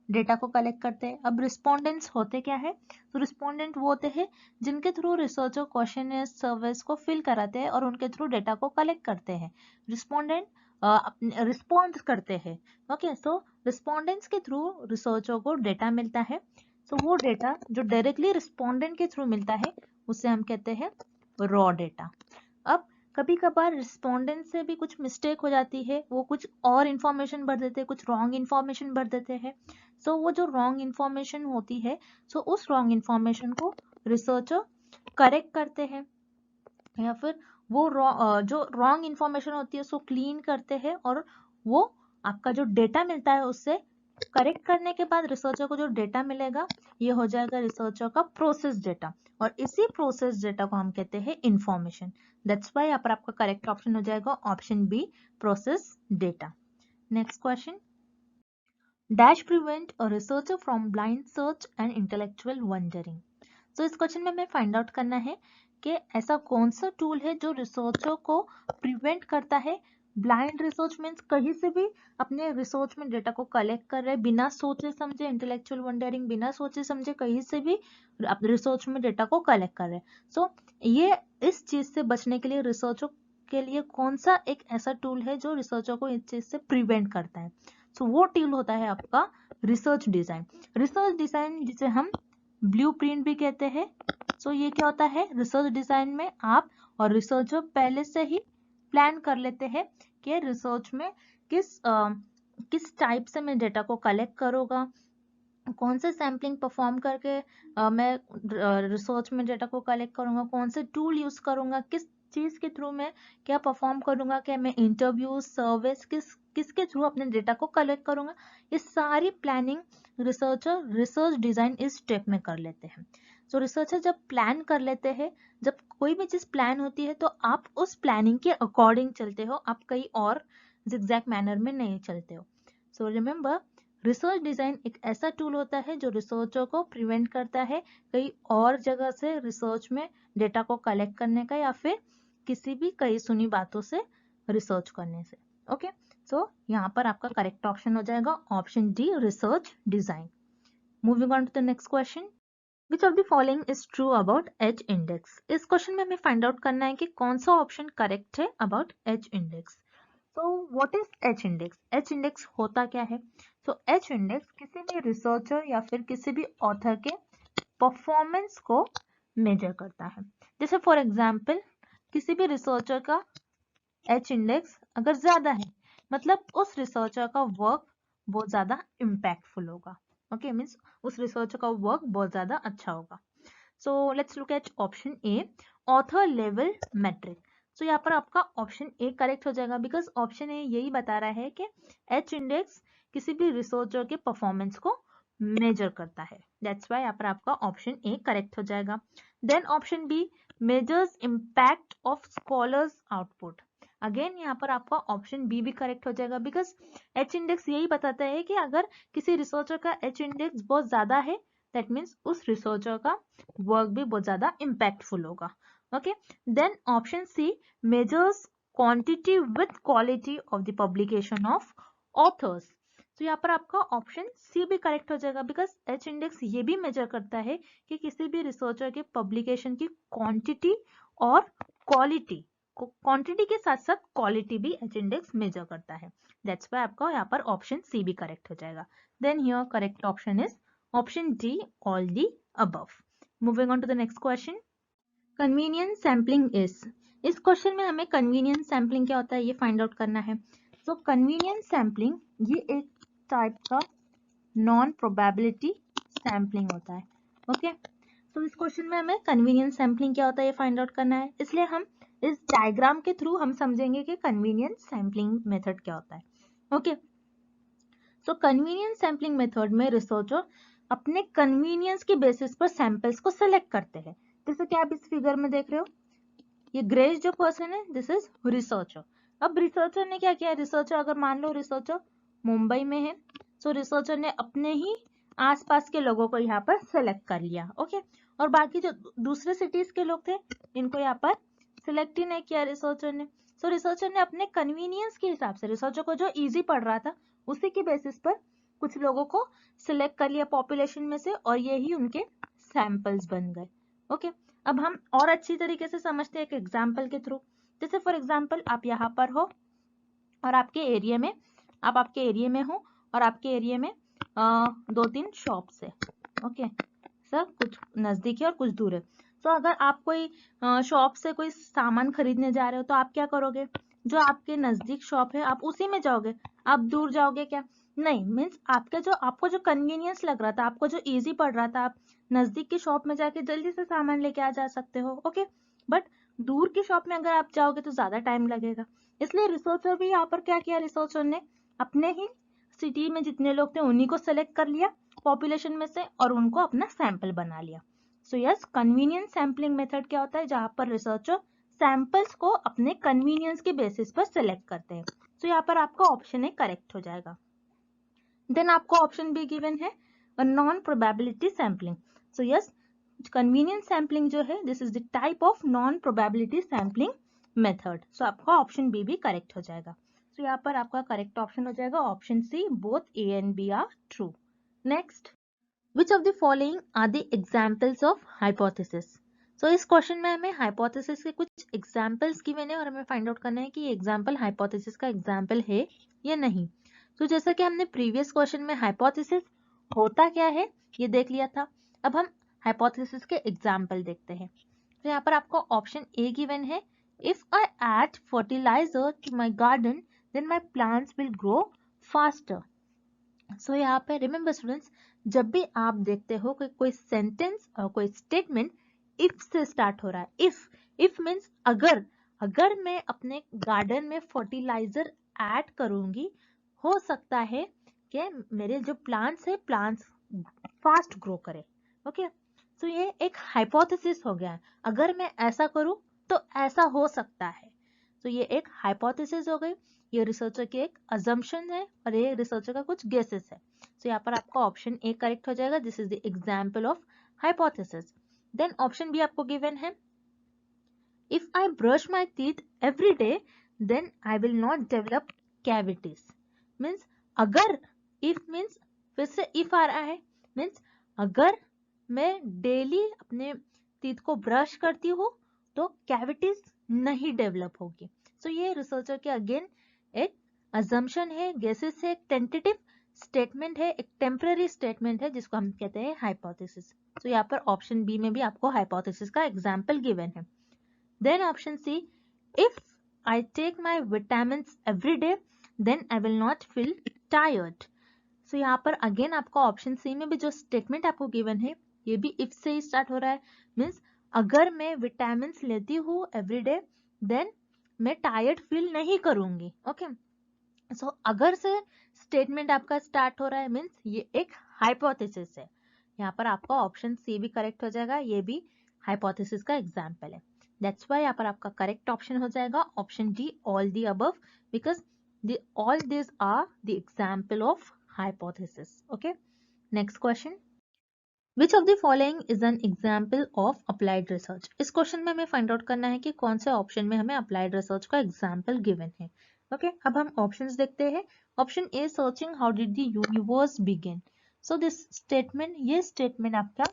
डेटा को कलेक्ट करते हैं। अब रिस्पोंडेंट्स होते क्या है, तो रिस्पोंडेंट वो होते हैं जिनके थ्रू रिसर्चर क्वेश्चन सर्विस को फिल कराते हैं और उनके थ्रू डेटा को कलेक्ट करते हैं। रिस्पोंडेंट रिस्पॉन्ड करते हैं। ओके, सो रिस्पोंडेंट्स के थ्रू रिसर्चर को डेटा मिलता है। सो वो डेटा जो डायरेक्टली रिस्पोंडेंट के थ्रू मिलता है उसे हम कहते हैं रॉ डेटा। अब कभी कभार रिस्पोंडेंट से भी कुछ मिस्टेक हो जाती है, वो कुछ और इंफॉर्मेशन भर देते हैं, कुछ रॉन्ग इंफॉर्मेशन भर देते हैं। सो वो जो रॉन्ग इंफॉर्मेशन होती है, सो उस रॉन्ग इंफॉर्मेशन को रिसर्चर करेक्ट करते हैं, या फिर वो जो रॉन्ग इंफॉर्मेशन होती है उसको क्लीन करते हैं, और वो आपका जो डेटा मिलता है उससे करेक्ट करने के बाद रिसर्चर को जो डेटा मिलेगा ये हो जाएगा रिसर्चर का प्रोसेस डेटा, और इसी प्रोसेस डेटा को हम कहते हैं इंफॉर्मेशन। दैट्स व्हाई यहाँ पर आपका करेक्ट ऑप्शन हो जाएगा option B, process data. Next question, dash prevent a researcher from blind search and intellectual wandering. तो इस क्वेश्चन में हमें फाइंड आउट करना है कि ऐसा कौन सा टूल है जो रिसर्चर को प्रिवेंट करता है। ब्लाइंड रिसर्च मीन्स कहीं से भी अपने रिसर्च में डेटा को कलेक्ट कर रहे बिना सोचे समझे, इंटेलेक्चुअल वंडरिंग बिना सोचे समझे कहीं से भी रिसर्च में डेटा को कलेक्ट कर रहे। सो ये इस चीज से बचने के लिए रिसर्चर के लिए कौन सा एक ऐसा टूल है जो रिसर्चर को इस चीज से प्रिवेंट करता है। सो वो टूल होता है आपका रिसर्च डिजाइन। रिसर्च डिजाइन जिसे हम ब्लूप्रिंट भी कहते हैं। सो ये क्या होता है, रिसर्च डिजाइन में आप और रिसर्चर पहले से ही प्लान कर लेते हैं कि रिसर्च में किस टाइप से मैं डेटा को कलेक्ट करूंगा, कौन से सैम्पलिंग परफॉर्म करके मैं रिसर्च में डेटा को कलेक्ट करूंगा, कौन से टूल यूज करूंगा, किस चीज के थ्रू मैं क्या परफॉर्म करूंगा, क्या मैं इंटरव्यू सर्विस किसके थ्रू अपने डेटा को कलेक्ट करूंगा। ये सारी प्लानिंग रिसर्चर रिसर्च डिजाइन इस स्टेप में कर लेते हैं। तो रिसर्चर जब प्लान कर लेते हैं, जब कोई भी चीज प्लान होती है तो आप उस प्लानिंग के अकॉर्डिंग चलते हो, आप कहीं और जिगजैग मैनर में नहीं चलते हो। सो रिमेंबर, रिसर्च डिजाइन एक ऐसा टूल होता है जो रिसर्चर को प्रिवेंट करता है कई और जगह से रिसर्च में डेटा को कलेक्ट करने का या फिर किसी भी कई सुनी बातों से रिसर्च करने से। ओके, सो यहाँ पर आपका करेक्ट ऑप्शन हो जाएगा option D, research design. Moving on to the next question, which of the following is true about H index. इस क्वेश्चन में हमें फाइंड आउट करना है कि कौन सा ऑप्शन करेक्ट है अबाउट एच इंडेक्स। तो what is H index? H index होता क्या है? तो एच इंडेक्स किसी भी रिसर्चर या फिर किसी भी ऑथर के परफॉर्मेंस को मेजर करता है। जैसे फॉर एग्जांपल किसी भी रिसर्चर का एच इंडेक्स अगर ज्यादा है, मतलब उस रिसर्चर का वर्क बहुत ज्यादा इम्पैक्टफुल होगा। ओके, मीन्स उस रिसर्चर का वर्क बहुत ज्यादा अच्छा होगा। So let's look at option A, author level metric. तो यहाँ पर आपका ऑप्शन ए करेक्ट हो जाएगा बिकॉज ऑप्शन ए यही बता रहा है कि एच इंडेक्स किसी भी रिसर्चर के परफॉर्मेंस को मेजर करता है। दैट्स वाई यहाँ पर आपका ऑप्शन ए करेक्ट हो जाएगा। Then option B, measures impact of scholars output. Again यहाँ पर आपका ऑप्शन बी भी करेक्ट हो जाएगा बिकॉज एच इंडेक्स यही बताता है कि अगर किसी रिसर्चर का एच इंडेक्स बहुत ज्यादा है, दैट मीन्स उस रिसर्चर का वर्क भी बहुत ज्यादा इम्पैक्टफुल होगा। Okay, then option C, measures quantity with quality of the publication of authors. तो यहाँ पर आपका ऑप्शन सी भी करेक्ट हो जाएगा बिकॉज एच इंडेक्स ये भी मेजर करता है कि किसी भी रिसर्चर के पब्लिकेशन की क्वांटिटी और क्वालिटी, क्वांटिटी के साथ साथ क्वालिटी भी एच इंडेक्स मेजर करता है। दैट्स वाई आपका यहाँ पर ऑप्शन सी भी करेक्ट हो जाएगा। Then here correct option is option D, all the above. Moving on to the next question, convenience sampling is. इस क्वेश्चन में हमें कन्वीनियंस सैम्पलिंग क्या होता है ये फाइंड आउट करना है। सो कन्वीनियंस सैम्पलिंग ये एक टाइप का नॉन प्रोबेबिलिटी सैम्पलिंग होता है। ओके, तो इस क्वेश्चन में हमें कन्वीनियंस सैम्पलिंग क्या होता है ये फाइंड आउट करना है, इसलिए हम इस डायग्राम के थ्रू हम समझेंगे कि कन्वीनियंस सैम्पलिंग मेथड क्या होता है। ओके, सो कन्वीनियंस सैम्पलिंग मेथड में रिसर्चर अपने कन्वीनियंस के बेसिस पर सैंपल्स को सिलेक्ट करते हैं। जैसे कि आप इस फिगर में देख रहे हो, ये ग्रेज जो पर्सन है दिस इज रिसर्चर। अब रिसर्चर ने क्या किया, रिसर्चर अगर मान लो रिसर्चर मुंबई में है, तो रिसर्चर ने अपने ही आसपास के लोगों को यहाँ पर सिलेक्ट कर लिया। ओके, और बाकी जो दूसरे सिटीज के लोग थे इनको यहाँ पर सिलेक्ट ही नहीं किया रिसर्चर ने। सो रिसर्चर ने अपने कन्वीनियंस के हिसाब से, रिसर्चर को जो इजी पड़ रहा था उसी के बेसिस पर कुछ लोगों को सिलेक्ट कर लिया पॉपुलेशन में से और यही उनके सैंपल्स बन गए। ओके, अब हम और अच्छी तरीके से समझते हैं एक एग्जाम्पल के थ्रू। जैसे फॉर एग्जाम्पल आप यहाँ पर हो और आपके एरिया में, आप आपके एरिया में हो और आपके एरिया में 2-3 शॉप्स है। ओके सर, कुछ नजदीक है और कुछ दूर है। तो अगर आप कोई शॉप से कोई सामान खरीदने जा रहे हो तो आप क्या करोगे, जो आपके नजदीक शॉप है आप उसी में जाओगे, आप दूर जाओगे क्या? नहीं, मीन्स आपको जो कन्वीनियंस लग रहा था, आपको जो इजी पड़ रहा था, आप नजदीक की शॉप में जाके जल्दी से सामान लेके आ जा सकते हो। ओके, बट दूर की शॉप में अगर आप जाओगे तो ज्यादा टाइम लगेगा। इसलिए रिसर्चर भी यहाँ पर क्या किया, रिसर्चर ने अपने ही सिटी में जितने लोग थे उन्हीं को सेलेक्ट कर लिया पॉपुलेशन में से और उनको अपना सैंपल बना लिया। सो यस, कन्वीनियंस सैम्पलिंग मेथड क्या होता है, जहां पर रिसर्चर सैंपल्स को अपने कन्वीनियंस के बेसिस पर सिलेक्ट करते हैं। सो यहाँ पर आपका ऑप्शन ए करेक्ट हो जाएगा। देन आपको ऑप्शन बी गिवन है non probability sampling. So yes, convenience sampling जो है this is the type of non probability sampling method. So आपका ऑप्शन बी भी करेक्ट हो जाएगा. सो यहाँ पर आपका करेक्ट ऑप्शन हो जाएगा option C, both A and B are true. Next, which of the following are the examples of hypothesis. So इस क्वेश्चन में हमें हाइपोथेसिस के कुछ एग्जाम्पल्स गिवन है और हमें फाइंड आउट करना है कि ये एग्जाम्पल हाइपोथेसिस का एग्जाम्पल है या नहीं. तो जैसा कि हमने प्रीवियस क्वेश्चन में हाइपोथेसिस होता क्या है ये देख लिया था, अब हम हाइपोथेसिस के एग्जाम्पल देखते हैं. तो यहाँ पर आपको ऑप्शन ए गिवन है, if I add fertiliser to my garden then my plants will grow faster. So यहाँ पे रिमेंबर स्टूडेंट्स, जब भी आप देखते हो कि कोई सेंटेंस और कोई स्टेटमेंट इफ से स्टार्ट हो रहा है, इफ मीन्स अगर मैं अपने गार्डन में फर्टिलाइजर ऐड करूंगी, हो सकता है कि मेरे जो प्लांट्स है प्लांट्स फास्ट ग्रो करे. ओके, तो ये एक हाइपोथेसिस हो गया है, अगर मैं ऐसा करूं तो ऐसा हो सकता है. तो ये एक हाइपोथेसिस हो गई, ये रिसर्चर की एक अजम्पशन है और ये रिसर्चर का कुछ गेसेस है. तो यहाँ पर आपका ऑप्शन ए करेक्ट हो जाएगा, this is the example of hypothesis. Then option B आपको गिवन है, if I brush my teeth every day then I will not develop cavities. Means अगर, इफ मीन्स फिर से इफ आ रहा है, मीन्स अगर मैं डेली अपने टीथ को ब्रश करती हूँ तो कैविटीज नहीं डेवलप होगी. सो ये रिसर्चर के अगेन एक अजम्पशन है, गेसेस है, एक टेंटेटिव स्टेटमेंट है, एक टेम्पररी स्टेटमेंट है जिसको हम कहते हैं हाइपोथेसिस. तो यहाँ पर ऑप्शन बी में भी आपको हाइपोथेसिस का एग्जाम्पल गिवन है. Then option C, if I take my vitamins every day then I will not feel tired. So यहाँ पर अगेन आपको ऑप्शन सी में भी जो स्टेटमेंट आपको गिवन है ये भी इफ से ही स्टार्ट हो रहा है. मीन्स अगर मैं विटामिन लेती हूँ एवरी डे देन मैं टायर्ड फील नहीं करूंगी. ओके, सो अगर से स्टेटमेंट आपका स्टार्ट हो रहा है मीन्स ये एक हाइपोथेसिस है. यहाँ पर आपका ऑप्शन सी भी करेक्ट हो जाएगा, ये भी हाइपोथेसिस का एग्जाम्पल है. दैट्स वाई यहाँ पर आपका करेक्ट ऑप्शन हो जाएगा option D, all the above, because all these are the example of hypothesis. Okay, next question, which of the following is an example of applied research. इस question में हमें find out करना है कि कौन से ऑप्शन में हमें अप्लाइड रिसर्च का एग्जाम्पल गिवन है. ओके, अब हम ऑप्शंस देखते हैं. Option A, searching how did the universe begin. So this statement, ये स्टेटमेंट आपका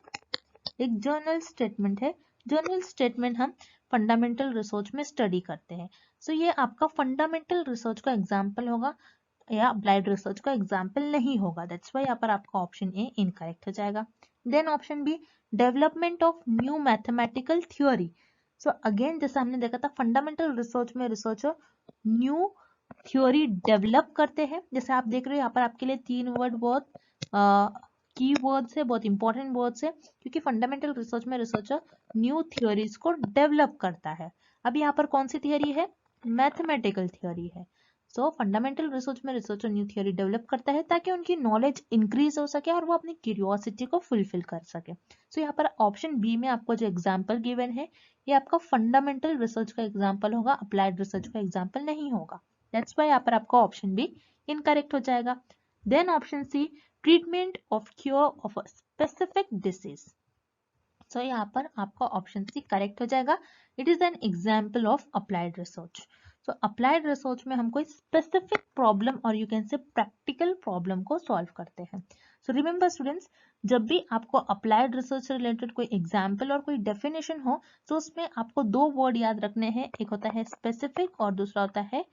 एक जर्नल स्टेटमेंट है. जर्नल स्टेटमेंट हम फंडामेंटल रिसर्च में स्टडी करते हैं. सो ये आपका फंडामेंटल रिसर्च का एग्जाम्पल होगा या अप्लाइड रिसर्च का एग्जाम्पल नहीं होगा. दैट्स वाई यहाँ पर आपका ऑप्शन ए इनकरेक्ट हो जाएगा. Then option B, development of new mathematical theory. So again जैसा हमने देखा था फंडामेंटल रिसर्च में रिसर्चर न्यू थ्योरी डेवलप करते हैं. जैसे आप देख रहे हो यहाँ पर आपके लिए 3 वर्ड बहुत की वर्ड्स है, बहुत इंपॉर्टेंट वर्ड्स है, क्योंकि फंडामेंटल रिसर्च में रिसर्चर न्यू थ्योरीज को डेवलप करता है. अब यहाँ पर कौन सी थियरी है, मैथमेटिकल थियरी है. सो फंडामेंटल रिसर्च में रिसर्चर न्यू थियरी डेवलप करता है ताकि उनकी नॉलेज इंक्रीज हो सके और वो अपनी क्यूरियोसिटी को फुलफिल कर सके. सो यहाँ पर ऑप्शन बी में आपको जो एग्जाम्पल गिवन है ये आपका फंडामेंटल रिसर्च का एग्जाम्पल होगा, अप्लाइड रिसर्च का एग्जाम्पल नहीं होगा. दैट्स वाई यहाँ पर आपका ऑप्शन बी इनकरेक्ट हो जाएगा. Then option C, treatment of cure of a specific disease. So यहाँ पर आपका ऑप्शन सी करेक्ट हो जाएगा. It is an example of applied research. तो अप्लाइड रिसर्च में हम कोई स्पेसिफिक प्रॉब्लम और you can say practical problem को सॉल्व करते हैं. सो रिमेंबर स्टूडेंट्स, जब भी आपको अप्लाइड रिसर्च से रिलेटेड कोई एग्जाम्पल और कोई डेफिनेशन हो तो उसमें आपको 2 वर्ड याद रखने हैं, एक होता है स्पेसिफिक और दूसरा होता है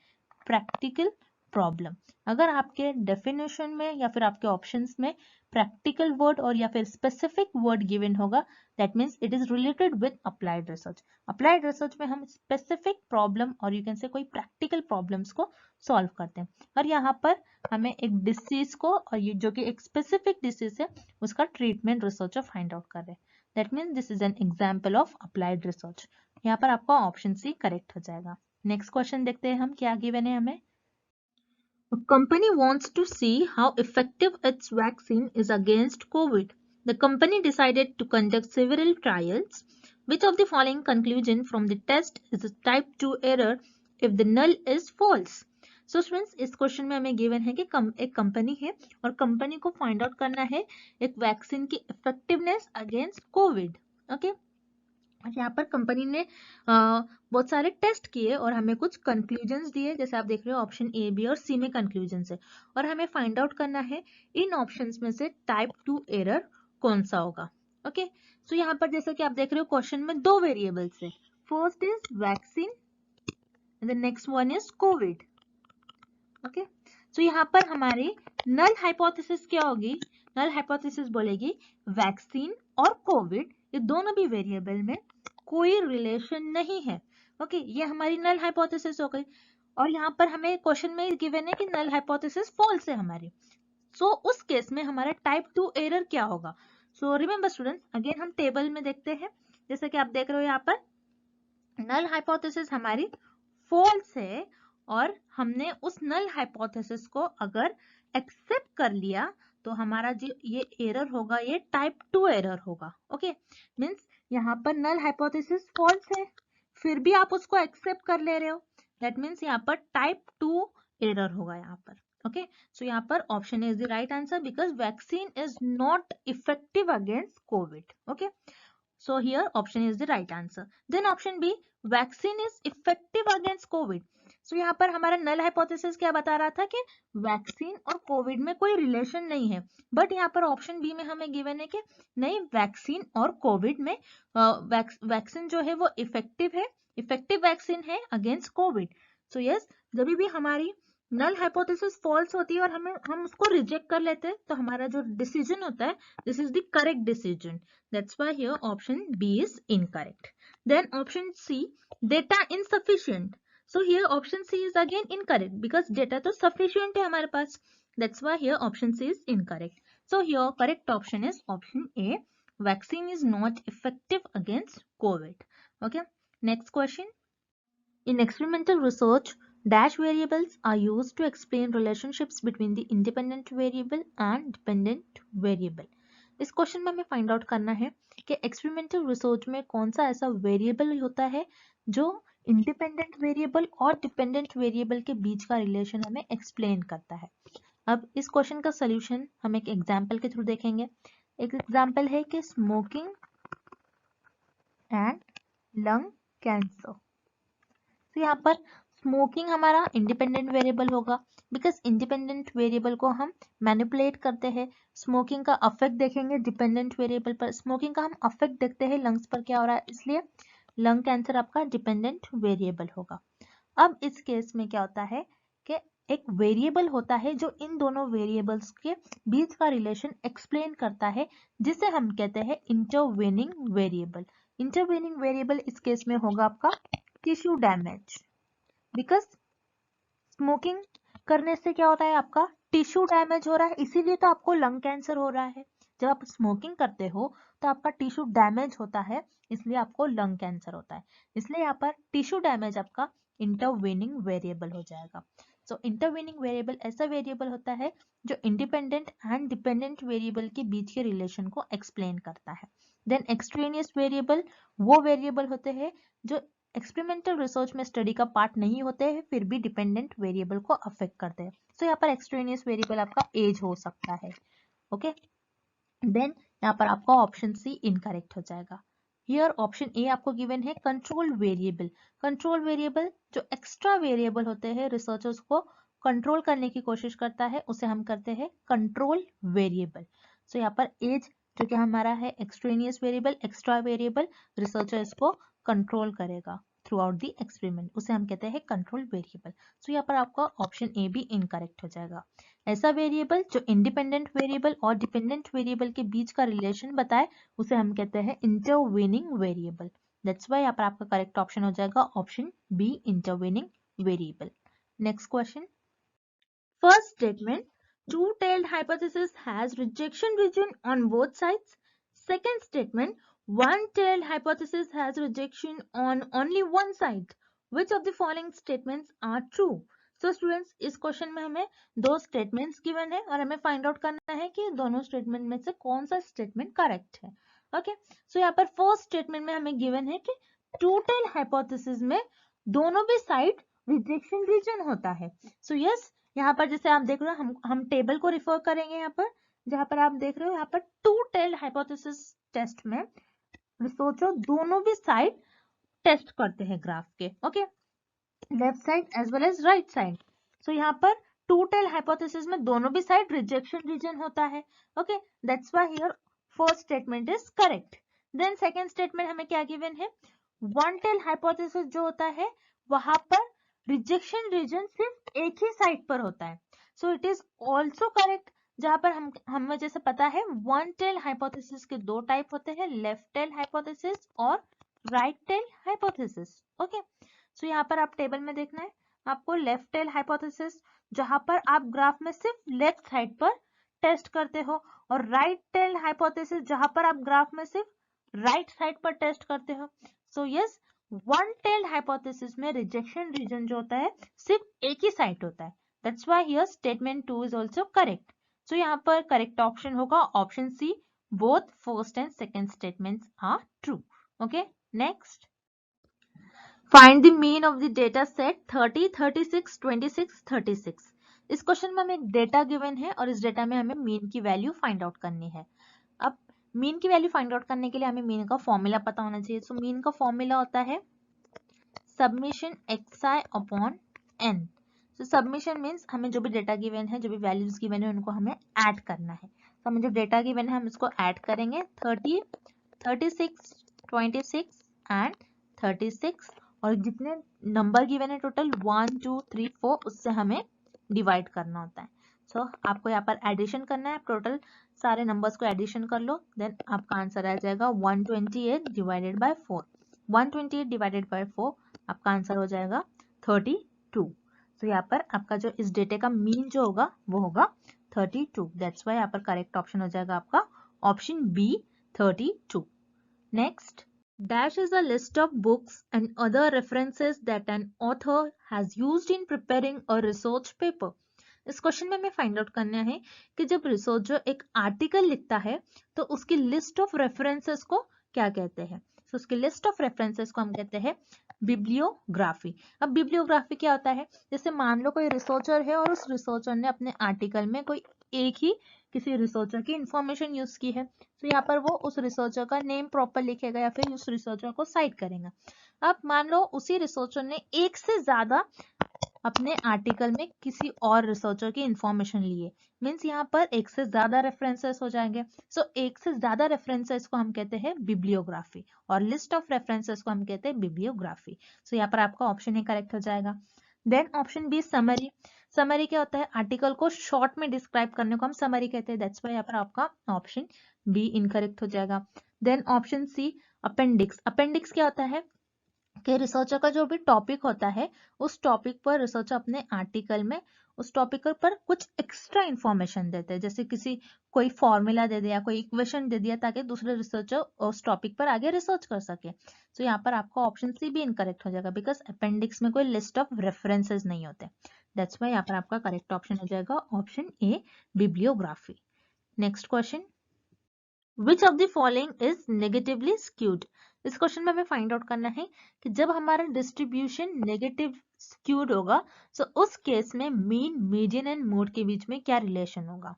प्रैक्टिकल प्रॉब्लम. अगर आपके डेफिनेशन में या फिर आपके ऑप्शंस में प्रैक्टिकल वर्ड और या फिर स्पेसिफिक वर्ड गिवन होगा, that means it is related with applied research. Applied research में हम स्पेसिफिक प्रॉब्लम और यू कैन से कोई प्रैक्टिकल प्रॉब्लम्स को सॉल्व करते हैं. और यहाँ पर हमें एक डिसीज को और ये जो कि एक स्पेसिफिक डिसीज है उसका ट्रीटमेंट रिसर्चर फाइंड आउट कर रहे हैं. That means this is an example of applied research. यहाँ पर आपका ऑप्शन सी करेक्ट हो जाएगा. नेक्स्ट क्वेश्चन देखते हैं हम क्या गिवन है हमें. A company wants to see how effective its vaccine is against COVID. The company decided to conduct several trials. Which of the following conclusion from the test is a type 2 error if the null is false? So students, इस question में हमें given है कि एक company है और company को find out करना है एक वैक्सीन की इफेक्टिवनेस अगेंस्ट कोविड। ओके, यहाँ पर कंपनी ने बहुत सारे टेस्ट किए और हमें कुछ कंक्लूजन्स दिए, जैसे आप देख रहे हो ऑप्शन ए, बी और सी में कंक्लूजन्स है, और हमें फाइंड आउट करना है इन ऑप्शंस में से टाइप 2 एरर कौन सा होगा। ओके, सो यहाँ पर जैसे कि आप देख रहे हो क्वेश्चन में दो वेरिएबल्स है, first is vaccine and the next one is Covid. Okay, so यहाँ पर हमारी नल हाइपोथेसिस क्या होगी? नल हाइपोथेसिस बोलेगी वैक्सीन और कोविड ये दोनों भी वेरिएबल में कोई रिलेशन नहीं है। ओके, ये हमारी नल हाइपोथेसिस हो गई, और यहाँ पर हमें क्वेश्चन में गिवन है कि नल हाइपोथेसिस फॉल्स है हमारी। सो उस केस में हमारा टाइप 2 एरर क्या होगा? सो रिमेंबर स्टूडेंट्स, अगेन हम टेबल में देखते हैं, जैसे कि आप देख रहे हो यहाँ पर नल हाइपोथेसिस हमारी फॉल्स है, और हमने उस नल हाइपोथेसिस को अगर एक्सेप्ट कर लिया तो हमारा जो ये एरर होगा ये टाइप 2 एरर होगा। ओके, मींस यहाँ पर नल हाइपोथेसिस फॉल्स है, फिर भी आप उसको एक्सेप्ट कर ले रहे हो, दैट मींस यहाँ पर टाइप 2 एरर होगा यहाँ पर। ओके, सो यहाँ पर option is the right answer because vaccine is not effective against Covid. Okay, so here option is the right answer. Then option B, vaccine is effective against COVID. So यहाँ पर हमारा null hypothesis क्या बता रहा था कि vaccine और Covid में कोई रिलेशन नहीं है, बट यहाँ पर ऑप्शन बी में हमें गिवन है कि नहीं, वैक्सीन और कोविड में वैक्सीन जो है वो इफेक्टिव है, इफेक्टिव वैक्सीन है अगेंस्ट कोविड। सो यस, जब भी हमारी नल हाइपोथेसिस फॉल्स होती है और हम उसको रिजेक्ट कर लेते हैं तो हमारा जो डिसीजन होता है this is the correct decision. That's why here option B is incorrect. Then option C, data insufficient. So here option C is again incorrect because data तो sufficient है हमारे पास. That's why here option C is incorrect. So here correct option is option A. Vaccine is not effective against COVID. Okay. Next question. In experimental research, dash variables are used to explain relationships between the independent variable and dependent variable. इस question में हमें find out करना है कि experimental research में कौन सा ऐसा वेरिएबल होता है जो इंडिपेंडेंट वेरिएबल और डिपेंडेंट वेरिएबल के बीच का रिलेशन हमें एक्सप्लेन करता है। अब इस क्वेश्चन का सोल्यूशन हम एक एग्जांपल के थ्रू देखेंगे। एक एग्जांपल है कि स्मोकिंग एंड लंग कैंसर। तो यहाँ पर स्मोकिंग हमारा इंडिपेंडेंट वेरिएबल होगा बिकॉज इंडिपेंडेंट वेरिएबल को हम मैनिपुलेट करते हैं। स्मोकिंग का अफेक्ट देखेंगे डिपेंडेंट वेरिएबल पर, स्मोकिंग का हम अफेक्ट देखते हैं लंग्स पर क्या हो रहा है, इसलिए लंग कैंसर आपका डिपेंडेंट वेरिएबल होगा। अब इस केस में क्या होता है कि एक वेरिएबल होता है जो इन दोनों वेरिएबल्स के बीच का रिलेशन एक्सप्लेन करता है, जिसे हम कहते हैं इंटरवेनिंग वेरिएबल। इंटरवेनिंग वेरिएबल इस केस में होगा आपका टिश्यू डैमेज, बिकॉज स्मोकिंग करने से क्या होता है आपका टिश्यू डैमेज हो रहा है, इसीलिए तो आपको लंग कैंसर हो रहा है। जब आप स्मोकिंग करते हो तो आपका टिश्यू डैमेज होता है, इसलिए आपको लंग कैंसर होता है। इसलिए यहाँ पर टिश्यू डैमेज आपका इंटरवेनिंग वेरिएबल हो जाएगा। सो इंटरवेनिंग वेरिएबल ऐसा वेरिएबल होता है जो इंडिपेंडेंट एंड डिपेंडेंट वेरिएबल के बीच के रिलेशन को एक्सप्लेन करता है। देन एक्सट्रेनियस वेरिएबल वो वेरिएबल होते हैं जो एक्सपेरिमेंटल रिसर्च में स्टडी का पार्ट नहीं होते हैं, फिर भी डिपेंडेंट वेरिएबल को अफेक्ट करते हैं। सो यहाँ पर एक्सट्रेनियस वेरिएबल आपका एज हो सकता है। ओके, देन यहाँ पर आपका ऑप्शन सी इनकरेक्ट हो जाएगा। हियर ऑप्शन ए आपको गिवन है कंट्रोल वेरिएबल। कंट्रोल वेरिएबल जो एक्स्ट्रा वेरिएबल होते हैं रिसर्चर्स को कंट्रोल करने की कोशिश करता है, उसे हम करते हैं कंट्रोल वेरिएबल। सो यहाँ पर एज जो कि हमारा है extraneous variable, extra variable, researcher इसको कंट्रोल करेगा थ्रू आउट दी एक्सपेरिमेंट, उसे हम कहते हैं कंट्रोल वेरिएबल। सो यहाँ पर आपका ऑप्शन ए भी इनकरेक्ट हो जाएगा। ऐसा वेरिएबल जो इंडिपेंडेंट वेरिएबल और डिपेंडेंट वेरिएबल के बीच का रिलेशन बताए उसे हम कहते हैं इंटरवेनिंग वेरिएबल। दैट्स व्हाई यहाँ पर आपका करेक्ट ऑप्शन हो जाएगा option B intervening variable. Next question, first statement, two-tailed hypothesis has rejection region on both sides. Second statement, one-tailed hypothesis has rejection on only one side. Which of the following statements are true? So students, इस question में हमें दो statements given है और हमें find out करना है कि दोनों स्टेटमेंट में से कौन सा स्टेटमेंट करेक्ट है। ओके, सो यहाँ पर फर्स्ट स्टेटमेंट में हमें गिवन है कि टू टेल हाइपोथेसिस में दोनों भी साइड रिजेक्शन रीजन होता है। सो यस, यहाँ पर जैसे आप देख रहे हो, हम टेबल को रिफर करेंगे यहाँ पर, जहाँ पर आप देख रहे हो यहाँ पर टू टेल हाइपोथेसिस टेस्ट में रिसर्चर दोनों भी साइड टेस्ट करते हैं ग्राफ के, okay, left side as well as right side. So यहाँ पर टू टेल हाइपोथेसिस में दोनों भी साइड रिजेक्शन रीजन होता है, okay, that's why here first statement is correct. Then second statement हमें क्या गिवन है, वन टेल हाइपोथेसिस जो होता है वहां पर रिजेक्शन रीजन सिर्फ एक ही साइड पर होता है, so it is also correct. जहां पर हमें जैसे पता है वन टेल हाइपोथेसिस के दो टाइप होते हैं, लेफ्ट टेल हाइपोथेसिस और right tell hypothesis, okay. So यहाँ पर आप टेबल में देखना है आपको लेफ्ट टेल हाइपोथेसिस, जहां पर आप ग्राफ में सिर्फ लेफ्ट साइड पर टेस्ट करते हो, और राइट टेल हाइपोथेसिस जहां पर आप ग्राफ में सिर्फ राइट साइड पर टेस्ट करते हो। So yes, one tail hypothesis में रिजेक्शन रीजन जो होता है सिर्फ एक ही साइड होता है, that's why here statement 2 is also correct. So यहाँ पर करेक्ट ऑप्शन होगा option C, both first and second statements are true, okay. Next, find the mean of the data set 30, 36, 26, 36। इस क्वेश्चन में हमें एक डेटा गिवन है और इस डेटा में हमें मीन की वैल्यू फाइंड आउट करनी है। अब मीन की वैल्यू फाइंड आउट करने के लिए हमें मीन का फॉर्मूला पता होना चाहिए। सो मीन का फॉर्मूला होता है सबमिशन xi अपॉन n। सो सबमिशन मीन्स हमें जो भी डेटा गिवन है, जो भी वैल्यूज गिवन है, उनको हमें ऐड करना है। तो हमें जो डेटा गिवन है हम इसको ऐड करेंगे, 30, 36, 26 एंड 36, और जितने नंबर गिवन है टोटल 1 2 3 4, उससे हमें डिवाइड करना होता है। सो आपको यहाँ पर एडिशन करना है, टोटल सारे नंबर्स को एडिशन कर लो, देन आपका आंसर आ जाएगा 128 डिवाइडेड बाय 4। 128 डिवाइडेड बाय 4 आपका आंसर हो जाएगा 32। तो यहाँ पर आपका जो इस डेटे का मीन जो होगा वो होगा 32, दैट्स व्हाई यहाँ पर करेक्ट ऑप्शन हो जाएगा आपका option B, 32। Next, dash is a list of books and other references that an author has used in preparing a research paper। इस क्वेश्चन में हमें फाइंड आउट करना है कि जब रिसर्चर एक आर्टिकल लिखता है तो उसकी लिस्ट ऑफ रेफरेंसेस को क्या कहते हैं। तो उसकी लिस्ट ऑफ रेफरेंसेस को हम कहते हैं बिब्लियोग्राफी। अब बिब्लियोग्राफी क्या होता है, जैसे मान लो कोई रिसर्चर है और उस रिसर्चर ने अपने आर्टिकल में कोई एक ही किसी रिसर्चर की इंफॉर्मेशन यूज की है, तो यहाँ पर वो उस रिसर्चर का नेम प्रॉपर लिखेगा या फिर उस रिसर्चर को साइट करेगा। अब मान लो उसी रिसर्चर ने एक से ज्यादा अपने आर्टिकल में किसी और रिसर्चर की इंफॉर्मेशन ली है, मीन्स यहाँ पर एक से ज्यादा रेफरेंसेस हो जाएंगे। सो एक से ज्यादा रेफरेंसेस को हम कहते हैं बिब्लियोग्राफी, और लिस्ट ऑफ रेफरेंसेस को हम कहते हैं बिब्लियोग्राफी। सो यहाँ पर आपका ऑप्शन ही करेक्ट हो जाएगा। Then option B, summary. Summary क्या होता है, आर्टिकल को शॉर्ट में डिस्क्राइब करने को हम समरी कहते हैं, दैट्स व्हाई यहाँ पर आपका ऑप्शन बी इनकरेक्ट हो जाएगा। Then option C, appendix. Appendix क्या होता है कि रिसर्चर का जो भी टॉपिक होता है उस टॉपिक पर रिसर्चर अपने आर्टिकल में उस टॉपिक पर कुछ एक्स्ट्रा इंफॉर्मेशन देते हैं, जैसे किसी कोई फॉर्मूला दे दिया, कोई इक्वेशन दे दिया, ताकि दूसरे रिसर्चर उस टॉपिक पर आगे रिसर्च कर सके। तो यहाँ पर आपका ऑप्शन सी भी इनकरेक्ट हो जाएगा, बिकॉज अपेंडिक्स में कोई लिस्ट ऑफ रेफरेंसेस नहीं होते, दैट्स व्हाई यहाँ पर आपका करेक्ट ऑप्शन हो जाएगा option A, bibliography. Next question, which of the following is negatively skewed. इस क्वेश्चन में हमें फाइंड आउट करना है कि जब हमारा डिस्ट्रीब्यूशन नेगेटिव स्क्यूड होगा तो उस केस में मीन, मीडियन एंड मोड के बीच में क्या रिलेशन होगा।